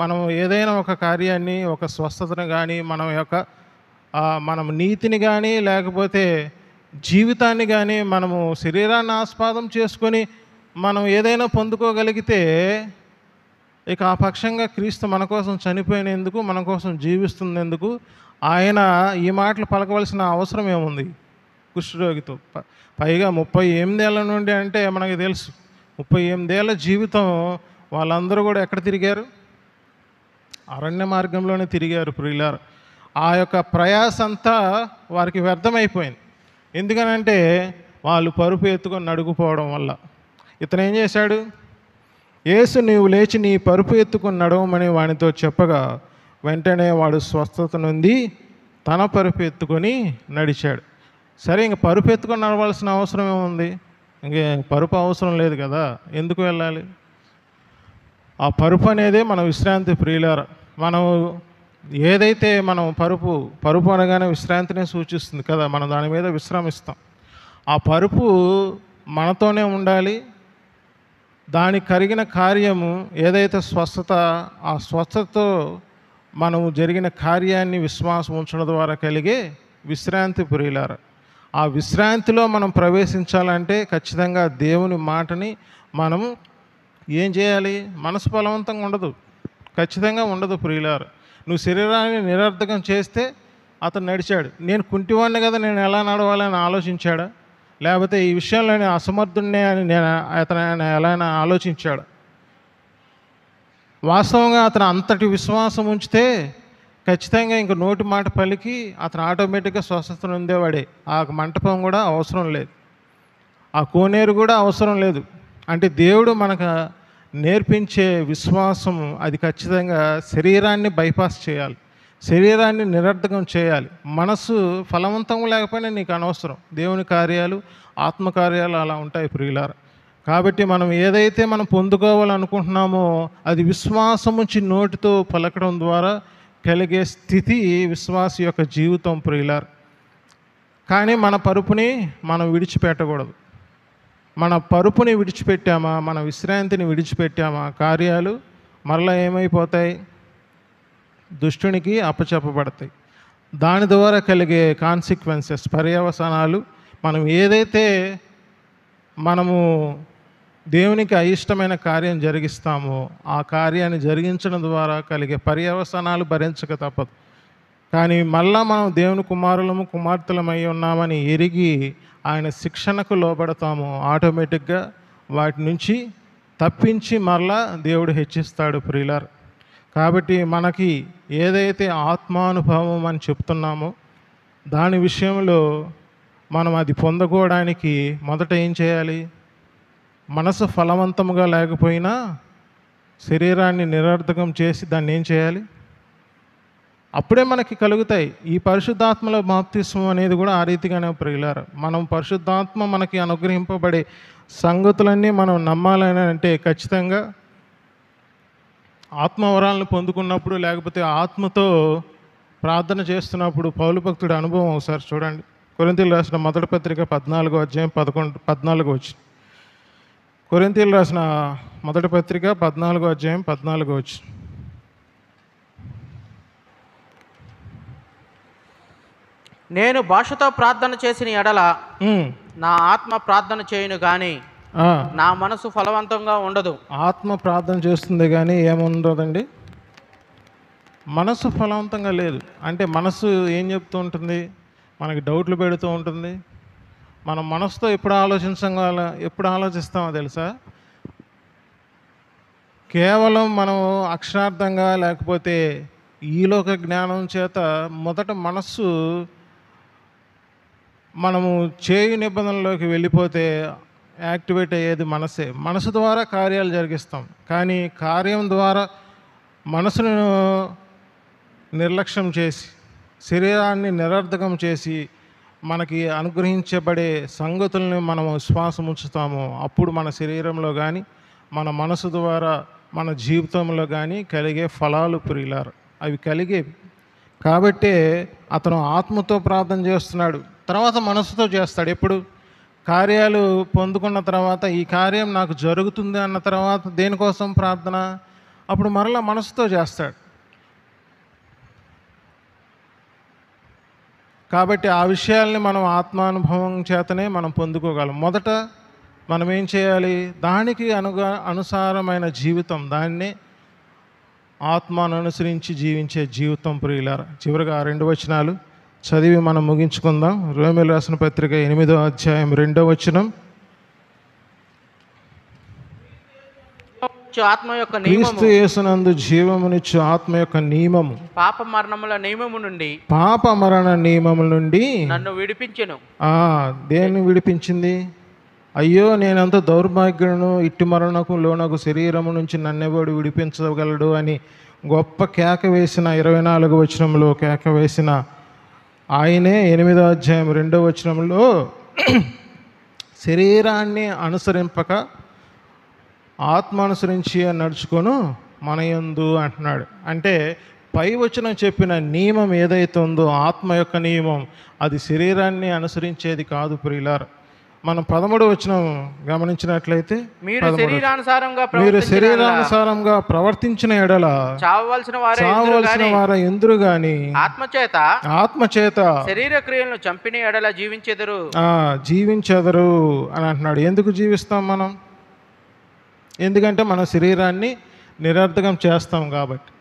S2: మనం ఏదైనా ఒక కార్యాన్ని, ఒక స్వస్థతను కానీ, మనం నీతిని కానీ లేకపోతే జీవితాన్ని కానీ మనము శరీరాన్ని ఆస్పాదం చేసుకొని మనం ఏదైనా పొందుకోగలిగితే ఇక ఆ పక్షంగా క్రీస్తు మన కోసం చనిపోయినందుకు, మన కోసం జీవిస్తున్నందుకు ఆయన ఈ మాటలు పలకవలసిన అవసరం ఏముంది కుష్ఠరోగితో? పైగా 38 ఏళ్ళ నుండి అంటే మనకి తెలుసు, 38 ఏళ్ళ జీవితం వాళ్ళందరూ కూడా ఎక్కడ తిరిగారు? అరణ్య మార్గంలోనే తిరిగారు ప్రియులారా. ఆ యొక్క ప్రయాస అంతా వారికి వ్యర్థమైపోయింది. ఎందుకనంటే వాళ్ళు పరుపు ఎత్తుకొని నడుగుపోవడం వల్ల. ఇతను ఏం చేశాడు? యేసు నీవు లేచి నీ పరుపు ఎత్తుకొని నడవమని వానితో చెప్పగా వెంటనే వాడు స్వస్థత నుండి తన పరుపు ఎత్తుకొని నడిచాడు. సరే, ఇంక పరుపు ఎత్తుకొని నడవలసిన అవసరం ఏముంది? ఇంకే పరుపు అవసరం లేదు కదా, ఎందుకు వెళ్ళాలి? ఆ పరుపు అనేదే మన విశ్రాంతి ప్రియులారా. మనం ఏదైతే మనం పరుపు అనగానే విశ్రాంతిని సూచిస్తుంది కదా, మనం దాని మీద విశ్రమిస్తాం. ఆ పరుపు మనతోనే ఉండాలి. దానికి కలిగిన కార్యము ఏదైతే స్వస్థత, ఆ స్వస్థతతో మనము జరిగిన కార్యాన్ని విశ్వాసం ఉంచడం ద్వారా కలిగే విశ్రాంతి ప్రియులారా. ఆ విశ్రాంతిలో మనం ప్రవేశించాలంటే ఖచ్చితంగా దేవుని మాటని మనము ఏం చేయాలి? మనసు బలవంతంగా ఉండదు, ఖచ్చితంగా ఉండదు ప్రియులారా. నువ్వు శరీరాన్ని నిరర్థకం చేస్తే అతను నడిచాడు. నేను కుంటివాడిని కదా, నేను ఎలా నడవాలని ఆలోచించాడా? లేకపోతే ఈ విషయంలో నేను అసమర్థుడినే అని అతను ఎలా ఆలోచించాడు? వాస్తవంగా అతను అంతటి విశ్వాసం ఉంచితే ఖచ్చితంగా ఇంక నోటి మాట పలికి అతను ఆటోమేటిక్గా స్వస్థత ఉండేవాడే. ఆ మంటపం కూడా అవసరం లేదు, ఆ కోనేరు కూడా అవసరం లేదు. అంటే దేవుడు మనకు నేర్పించే విశ్వాసం అది ఖచ్చితంగా శరీరాన్ని బైపాస్ చేయాలి, శరీరాన్ని నిరర్థకం చేయాలి. మనసు ఫలవంతం లేకపోయినా నీకు అనవసరం. దేవుని కార్యాలు, ఆత్మకార్యాలు అలా ఉంటాయి ప్రియులారా. కాబట్టి మనం ఏదైతే మనం పొందుకోవాలనుకుంటున్నామో అది విశ్వాసముంచి నోటితో పలకడం ద్వారా కలిగే స్థితి విశ్వాస యొక్క జీవితం ప్రియులారా. కానీ మన పరుపుని మనం విడిచిపెట్టకూడదు. మన పరుపుని విడిచిపెట్టామా, మన విశ్రాంతిని విడిచిపెట్టామా, కార్యాలు మరలా ఏమైపోతాయి? దుష్టునికి అప్పచెప్పబడతాయి. దాని ద్వారా కలిగే కాన్సిక్వెన్సెస్, పర్యవసానాలు, మనం ఏదైతే మనము దేవునికి అయిష్టమైన కార్యం జరిగిస్తామో ఆ కార్యాన్ని జరిగించడం ద్వారా కలిగే పర్యవసానాలు భరించక తప్పదు. కానీ మళ్ళా మనం దేవుని కుమారులము కుమార్తెలమై ఉన్నామని ఎరిగి ఆయన శిక్షణకు లోబడతాము, ఆటోమేటిక్గా వాటి నుంచి తప్పించి మరలా దేవుడు హెచ్చిస్తాడు ప్రియులారా. కాబట్టి మనకి ఏదైతే ఆత్మానుభవం అని చెప్తున్నామో దాని విషయంలో మనం అది పొందుకోవడానికి మొదట ఏం చేయాలి? మనసు ఫలవంతముగా లేకపోయినా శరీరాన్ని నిరర్థకం చేసి దాన్ని ఏం చేయాలి? అప్పుడే మనకి కలుగుతాయి. ఈ పరిశుద్ధాత్మలో బాప్తిస్మం అనేది కూడా ఆ రీతిగానే ప్రియులారా. మనం పరిశుద్ధాత్మ మనకి అనుగ్రహింపబడే సంగతులన్నీ మనం నమ్మాలని అంటే ఖచ్చితంగా ఆత్మవరాలను పొందుకున్నప్పుడు, లేకపోతే ఆత్మతో ప్రార్థన చేస్తున్నప్పుడు పౌలు భక్తుడి అనుభవం ఒకసారి చూడండి. కొరింథీయులకు రాసిన మొదటి పత్రిక 14వ అధ్యాయం 14వ వచనం. కొరింథీయులకు రాసిన మొదటి పత్రిక 14వ అధ్యాయం 14వ వచనం.
S3: నేను భాషతో ప్రార్థన చేసిన ఎడల నా ఆత్మ ప్రార్థన చేయను కానీ నా మనసు ఫలవంతంగా ఉండదు.
S2: ఆత్మ ప్రార్థన చేస్తుంది కానీ ఏముండదండి? మనసు ఫలవంతంగా లేదు. అంటే మనసు ఏం చెప్తూ ఉంటుంది? మనకి డౌట్లు పెడుతూ ఉంటుంది. మనం మనసుతో ఎప్పుడు ఆలోచిస్తామో తెలుసా? కేవలం మనం అక్షరార్థంగా లేకపోతే ఈలోక జ్ఞానం చేత మొదట మనస్సు మనము చేయు నిబంధనలోకి వెళ్ళిపోతే యాక్టివేట్ అయ్యేది మనసే. మనసు ద్వారా కార్యాలు జరిగిస్తాం, కానీ కార్యం ద్వారా మనసును నిర్లక్ష్యం చేసి శరీరాన్ని నిరర్థకం చేసి మనకి అనుగ్రహించబడే సంగతుల్ని మనం విశ్వాసం ఉంచుతాము. అప్పుడు మన శరీరంలో కానీ మన మనసు ద్వారా మన జీవితంలో కానీ కలిగే ఫలాలు ప్రియులారు అవి కలిగేవి. కాబట్టే అతను ఆత్మతో ప్రార్థన చేస్తున్నాడు, తర్వాత మనసుతో చేస్తాడు. ఎప్పుడు? కార్యాలు పొందుకున్న తర్వాత ఈ కార్యం నాకు జరుగుతుంది అన్న తర్వాత దేనికోసం ప్రార్థన? అప్పుడు మరలా మనసుతో చేస్తాడు. కాబట్టి ఆ విషయాల్ని మనం ఆత్మానుభవం చేతనే మనం పొందుకోగలం. మొదట మనం ఏం చేయాలి? దానికి అనుసారమైన జీవితం, దాన్నే ఆత్మను అనుసరించి జీవించే జీవితం ప్రియులారా. చివరిగా ఆ 2 వచనాలు చదివి మనం ముగించుకుందాం. రోమీయులకు రాసిన పత్రిక 8వ అధ్యాయం 2వ వచనం.
S3: ఆత్మ యొక్క నియమము,
S2: క్రీస్తు యేసునందు జీవమునిచ్చు ఆత్మ యొక్క నియమము
S3: పాప మరణముల నియమము నుండి,
S2: పాప మరణ నియమముల నుండి
S3: నన్ను విడిపించెను.
S2: దేన్ని విడిపించింది? అయ్యో నేనంత దౌర్భాగ్యులను, ఇట్టి మరణకు లోనకు శరీరము నుంచి నన్నెవడు విడిపించగలడు అని గొప్ప కేక వేసిన 24వ వచనంలో కేక వేసిన ఆయనే 8వ అధ్యాయం 2వ వచనంలో శరీరాన్ని అనుసరింపక ఆత్మ అనుసరించి నడుచుకొను మన యందు అంటున్నాడు. అంటే పై వచనం చెప్పిన నియమం ఏదైతే ఉందో ఆత్మ యొక్క నియమం, అది శరీరాన్ని అనుసరించేది కాదు ప్రియులారా. మనం 13వ వచనం గమనించినట్లయితే,
S3: మీరు
S2: శరీరానుసారంగా ప్రవర్తించిన ఎడల
S3: చావవలసిన
S2: వారు ఎందురు గాని ఆత్మచేత
S3: శరీర క్రియలను చంపిన ఎడల జీవించెదరు
S2: అని అంటున్నాడు. ఎందుకు జీవిస్తాం మనం? ఎందుకంటే మన శరీరాన్ని నిరర్ధకం చేస్తాం కాబట్టి.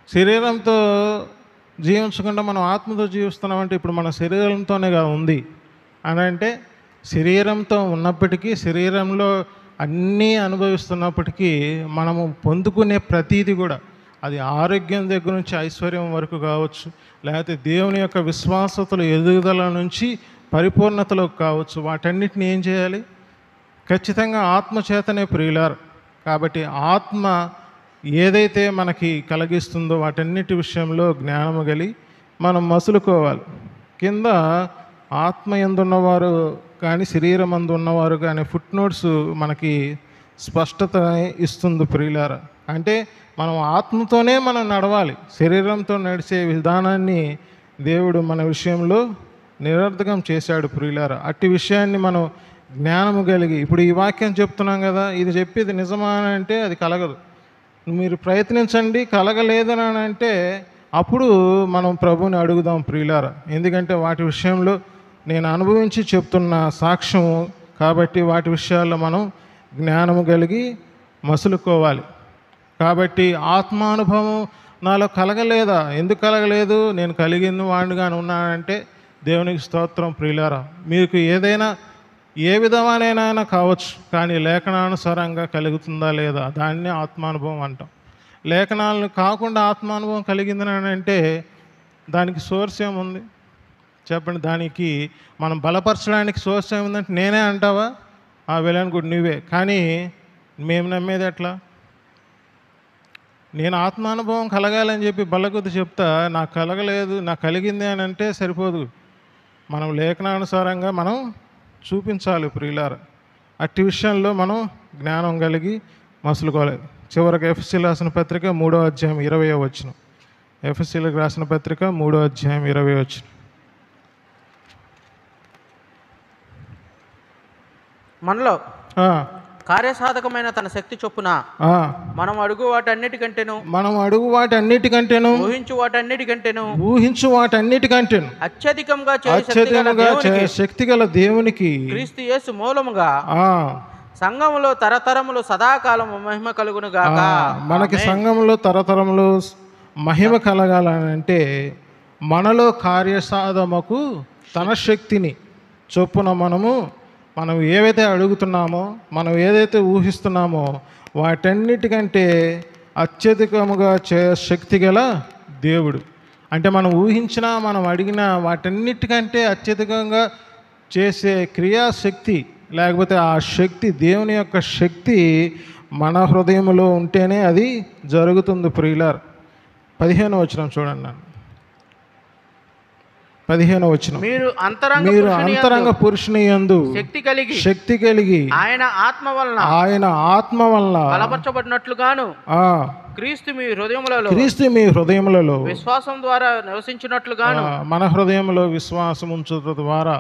S2: శరీరంతో జీవించకుండా మనం ఆత్మతో జీవిస్తున్నామంటే ఇప్పుడు మన శరీరంతోనే ఉంది అని అంటే, శరీరంతో ఉన్నప్పటికీ, శరీరంలో అన్నీ అనుభవిస్తున్నప్పటికీ మనము పొందుకునే ప్రతీది కూడా, అది ఆరోగ్యం దగ్గర నుంచి ఐశ్వర్యం వరకు కావచ్చు, లేకపోతే దేవుని యొక్క విశ్వాసతలు ఎదుగుదల నుంచి పరిపూర్ణతలోకి కావచ్చు, వాటన్నిటిని ఏం చేయాలి? ఖచ్చితంగా ఆత్మచేతనే ప్రియులారు. కాబట్టి ఆత్మ ఏదైతే మనకి కలిగిస్తుందో వాటన్నిటి విషయంలో జ్ఞానము కలిగి మనం మసులుకోవాలి. కింద ఆత్మ యందున్నవారు కానీ శరీరం అందు ఉన్నవారు కానీ ఫుట్ నోట్స్ మనకి స్పష్టత ఇస్తుంది ప్రియులారా. అంటే మనం ఆత్మతోనే మనం నడవాలి. శరీరంతో నడిచే విధానాన్ని దేవుడు మన విషయంలో నిరర్ధకం చేశాడు ప్రియులారా. అట్టి విషయాన్ని మనం జ్ఞానము కలిగి, ఇప్పుడు ఈ వాక్యం చెప్తున్నాం కదా, ఇది చెప్పేది నిజమా అని అంటే అది కలగదు. మీరు ప్రయత్నించండి, కలగలేదని అంటే అప్పుడు మనం ప్రభువుని అడుగుదాం ప్రియులారా. ఎందుకంటే వాటి విషయంలో నేను అనుభవించి చెప్తున్న సాక్ష్యము కాబట్టి వాటి విషయాల్లో మనం జ్ఞానము కలిగి మసులుకోవాలి. కాబట్టి ఆత్మానుభవం నాలో కలగలేదా? ఎందుకు కలగలేదు? నేను కలిగిన వాడిగానే ఉన్నానంటే దేవునికి స్తోత్రం ప్రియులారా. మీకు ఏదైనా ఏ విధమైనైనా కావచ్చు, కానీ లేఖనానుసారంగా కలుగుతుందా లేదా, దాన్నే ఆత్మానుభవం అంటాం. లేఖనాలను కాకుండా ఆత్మానుభవం కలిగిందని అంటే దానికి సోర్స్ ఏముంది చెప్పండి? దానికి మనం బలపరచడానికి సోర్స్ ఏముందంటే నేనే అంటావా? వెళ్ళాను కూడా నువ్వే. కానీ మేము నమ్మేది ఎట్లా? నేను ఆత్మానుభవం కలగాలని చెప్పి బల్లకొద్ది చెప్తా, నాకు కలగలేదు, నాకు కలిగింది అని అంటే సరిపోదు. మనం లేఖనానుసారంగా మనం చూపించాలి ప్రియులారా. అట్టి విషయంలో మనం జ్ఞానం కలిగి మసులుకోవాలి. చివరికి ఎఫెసీయులకు రాసిన పత్రిక 3వ అధ్యాయం 20వ వచనం. ఎఫెసీయులకు రాసిన పత్రిక 3వ అధ్యాయం 20వ వచనం.
S3: మనలో కార్యసాధకమైన తన శక్తి చొప్పున మనం అడుగు వాటన్నిటికంటేను ఊహించు వాటన్నిటికంటేను అత్యధికంగా
S2: శక్తిగల దేవునికి
S3: క్రీస్తు యేసు మూలముగా సంఘములో తరతరములు సదాకాలం మహిమ కలుగును గాక.
S2: మనకి సంఘములో తరతరములు మహిమ కలగాలంటే మనలో కార్యసాధముకు తన శక్తిని చొప్పున మనం ఏవైతే అడుగుతున్నామో, మనం ఏదైతే ఊహిస్తున్నామో వాటన్నిటికంటే అత్యధికముగా శక్తి గల దేవుడు. అంటే మనం ఊహించినా మనం అడిగినా వాటన్నిటికంటే అత్యధికంగా చేసే క్రియాశక్తి, లేకపోతే ఆ శక్తి, దేవుని యొక్క శక్తి మన హృదయంలో ఉంటేనే అది జరుగుతుంది ప్రియులార్. 15వ వచనం చూడండి. 15వ వచనం.
S3: మీరు
S2: అంతరంగ పురుషుని యందు శక్తి కలిగి
S3: ఆయన ఆత్మ
S2: వలన
S3: బలపరచబడినట్లుగాను క్రీస్తు మీ హృదయములలో విశ్వాసం ద్వారా నివసించినట్లుగాను.
S2: మన హృదయంలో విశ్వాసం ఉంచుట ద్వారా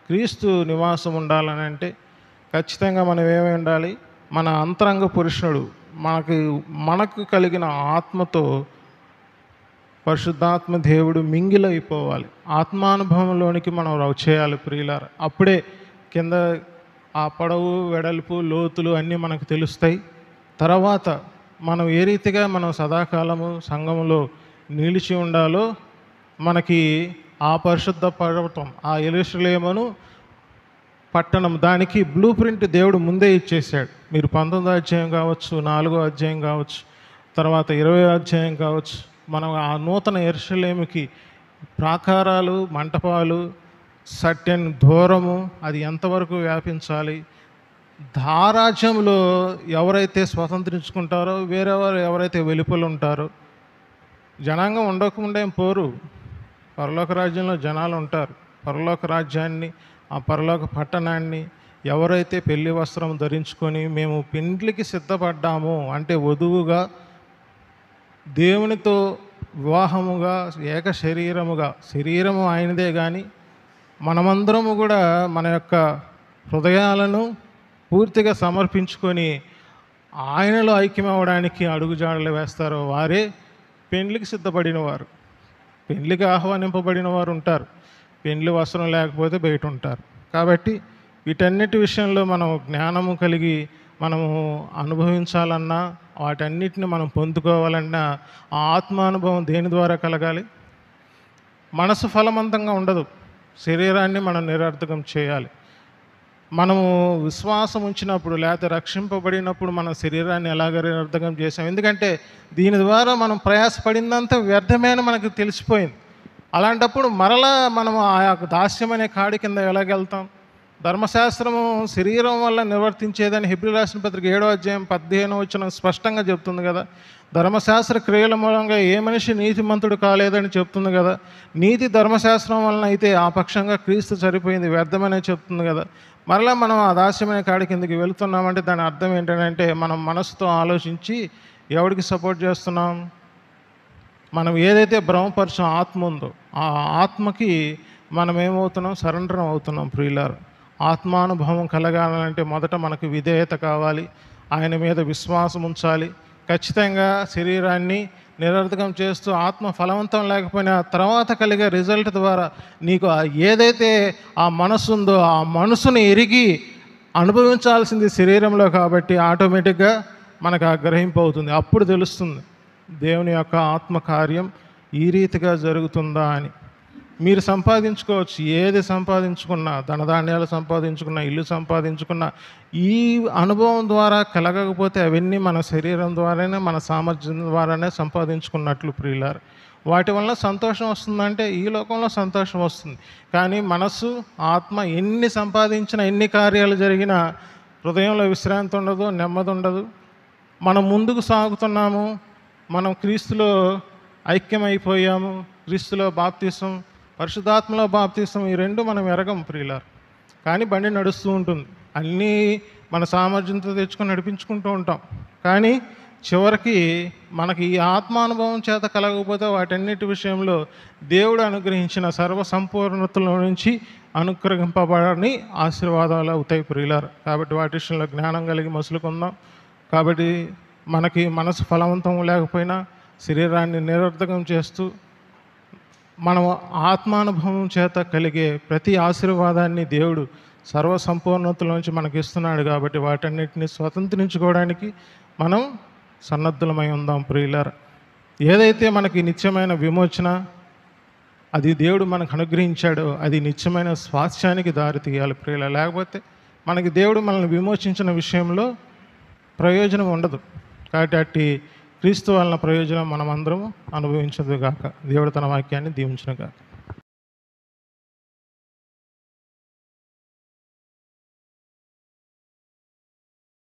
S2: క్రీస్తు నివాసం ఉండాలని అంటే ఖచ్చితంగా మనం ఏమై ఉండాలి? మన అంతరంగ పురుషుడు మనకు కలిగిన ఆత్మతో పరిశుద్ధాత్మ దేవుడు మింగిలైపోవాలి. ఆత్మానుభవంలోనికి మనం చేయాలి ప్రియులార. అప్పుడే కింద ఆ పొడవు, వెడల్పు, లోతులు అన్నీ మనకు తెలుస్తాయి. తర్వాత మనం ఏ రీతిగా మనం సదాకాలము సంఘములో నిలిచి ఉండాలో మనకి ఆ పరిశుద్ధ పర్వతం, ఆ యెరూషలేమును పట్టణం, దానికి బ్లూ ప్రింట్ దేవుడు ముందే ఇచ్చేసాడు. మీరు 19వ అధ్యాయం కావచ్చు, 4వ అధ్యాయం కావచ్చు, తర్వాత 20వ అధ్యాయం కావచ్చు, మనం ఆ నూతన యెరూషలేముకి ప్రాకారాలు, మంటపాలు, సర్టెన్ దూరము, అది ఎంతవరకు వ్యాపించాలి, ధారాజ్యంలో ఎవరైతే స్వతంత్రించుకుంటారో, వేరేవారు ఎవరైతే వెలుపల ఉంటారో, జనాంగం ఉండకముందే పోరు, పరలోక రాజ్యంలో జనాలు ఉంటారు. పరలోక రాజ్యాన్ని, ఆ పరలోక పట్టణాన్ని ఎవరైతే పెళ్లి వస్త్రం ధరించుకొని మేము పెండ్లికి సిద్ధపడ్డాము అంటే వధువుగా దేవునితో వివాహముగా ఏక శరీరముగా, శరీరము ఆయనదే కానీ మనమందరము కూడా మన యొక్క హృదయాలను పూర్తిగా సమర్పించుకొని ఆయనలో ఐక్యమవడానికి అడుగుజాడలు వేస్తారో వారే పెండ్లికి సిద్ధపడిన వారు, పెండ్లికి ఆహ్వానింపబడిన వారు ఉంటారు. పెండ్లి వస్త్రం లేకపోతే బయట ఉంటారు. కాబట్టి వీటన్నిటి విషయంలో మనం జ్ఞానము కలిగి మనము అనుభవించాలన్నా, వాటన్నిటిని మనం పొందుకోవాలన్నా ఆ ఆత్మానుభవం దేని ద్వారా కలగాలి? మనసు ఫలవంతంగా ఉండదు, శరీరాన్ని మనం నిరర్థకం చేయాలి. మనము విశ్వాసం ఉంచినప్పుడు లేకపోతే రక్షింపబడినప్పుడు మన శరీరాన్ని ఎలాగ నిరర్థకం చేసాం? ఎందుకంటే దీని ద్వారా మనం ప్రయాసపడిందంతా వ్యర్థమైన మనకు తెలిసిపోయింది. అలాంటప్పుడు మరలా మనం ఆ యొక్క దాస్యం అనే కాడి కింద ఎలాగెళ్తాం? ధర్మశాస్త్రము శరీరం వల్ల నివర్తించేదని హెబ్రీ రాసిన పత్రిక 7వ అధ్యాయం 15వ వచనం స్పష్టంగా చెప్తుంది కదా. ధర్మశాస్త్ర క్రియల మూలంగా ఏ మనిషి నీతిమంతుడు కాలేదని చెప్తుంది కదా. నీతి ధర్మశాస్త్రం వలన అయితే ఆ పక్షంగా క్రీస్తు సరిపోయింది, వ్యర్థమనే చెప్తుంది కదా. మరలా మనం ఆ దాస్యమైన కాడి కిందకి వెళుతున్నామంటే దాని అర్థం ఏంటంటే మనం మనసుతో ఆలోచించి ఎవరికి సపోర్ట్ చేస్తున్నాం? మనం ఏదైతే భ్రమపరచం ఆత్మ ఉందో ఆ ఆత్మకి మనం ఏమవుతున్నాం? సరెండర్ అవుతున్నాం. ప్రియులారు, ఆత్మానుభవం కలగాలంటే మొదట మనకు విధేయత కావాలి, ఆయన మీద విశ్వాసం ఉంచాలి. ఖచ్చితంగా శరీరాన్ని నిరర్థకం చేస్తూ ఆత్మ ఫలవంతం లేకపోయినా తర్వాత కలిగే రిజల్ట్ ద్వారా నీకు ఏదైతే ఆ మనసు ఉందో ఆ మనసుని ఎరిగి అనుభవించాల్సింది శరీరంలో కాబట్టి ఆటోమేటిక్గా మనకు ఆ గ్రహింపు అవుతుంది. అప్పుడు తెలుస్తుంది దేవుని యొక్క ఆత్మకార్యం ఈ రీతిగా జరుగుతుందా అని. మీరు సంపాదించుకోవచ్చు, ఏది సంపాదించుకున్నా, ధనధాన్యాలు సంపాదించుకున్నా, ఇల్లు సంపాదించుకున్నా, ఈ అనుభవం ద్వారా కలగకపోతే అవన్నీ మన శరీరం ద్వారానే, మన సామర్థ్యం ద్వారానే సంపాదించుకున్నట్లు ప్రియులారు. వాటి వల్ల సంతోషం వస్తుందంటే ఈ లోకంలో సంతోషం వస్తుంది, కానీ మనసు ఆత్మ ఎన్ని సంపాదించినా, ఎన్ని కార్యాలు జరిగినా హృదయంలో విశ్రాంతి ఉండదు, నెమ్మది ఉండదు. మనం ముందుకు సాగుతున్నాము, మనం క్రీస్తులో ఐక్యమైపోయాము, క్రీస్తులో బాప్తిసం, పరిశుద్ధాత్మలో బాప్తిసం, ఈ రెండు మనం ఎరగం ప్రియులారు. కానీ బండి నడుస్తూ ఉంటుంది, అన్నీ మన సామర్థ్యంతో తెచ్చుకొని నడిపించుకుంటూ ఉంటాం. కానీ చివరికి మనకి ఈ ఆత్మానుభవం చేత కలగకపోతే వాటన్నిటి విషయంలో దేవుడు అనుగ్రహించిన సర్వ సంపూర్ణతల నుంచి అనుగ్రహింపబడని ఆశీర్వాదాలు అవుతాయి ప్రియులారు. కాబట్టి వాటి విషయంలో జ్ఞానం కలిగి మసులుకుందాం. కాబట్టి మనకి మనసు ఫలవంతం లేకపోయినా శరీరాన్ని నిరర్థకం చేస్తూ మనం ఆత్మానుభవం చేత కలిగే ప్రతి ఆశీర్వాదాన్ని దేవుడు సర్వ సంపూర్ణతలోంచి మనకి ఇస్తున్నాడు. కాబట్టి వాటన్నిటిని స్వతంత్రించుకోవడానికి మనం సన్నద్ధులమై ఉందాం ప్రియులారా. ఏదైతే మనకి నిత్యమైన విమోచన అది దేవుడు మనకు అనుగ్రహించాడో అది నిత్యమైన స్వాస్థ్యానికి దారి తీయాలి ప్రియులారా. లేకపోతే మనకి దేవుడు మనల్ని విమోచించిన విషయంలో ప్రయోజనం ఉండదు. కాబట్టి అట్టి క్రీస్తు వలన ప్రయోజనం మనం అందరం అనుభవించదు గాక. దేవుడు తన వాక్యాన్ని దీవించును గాక.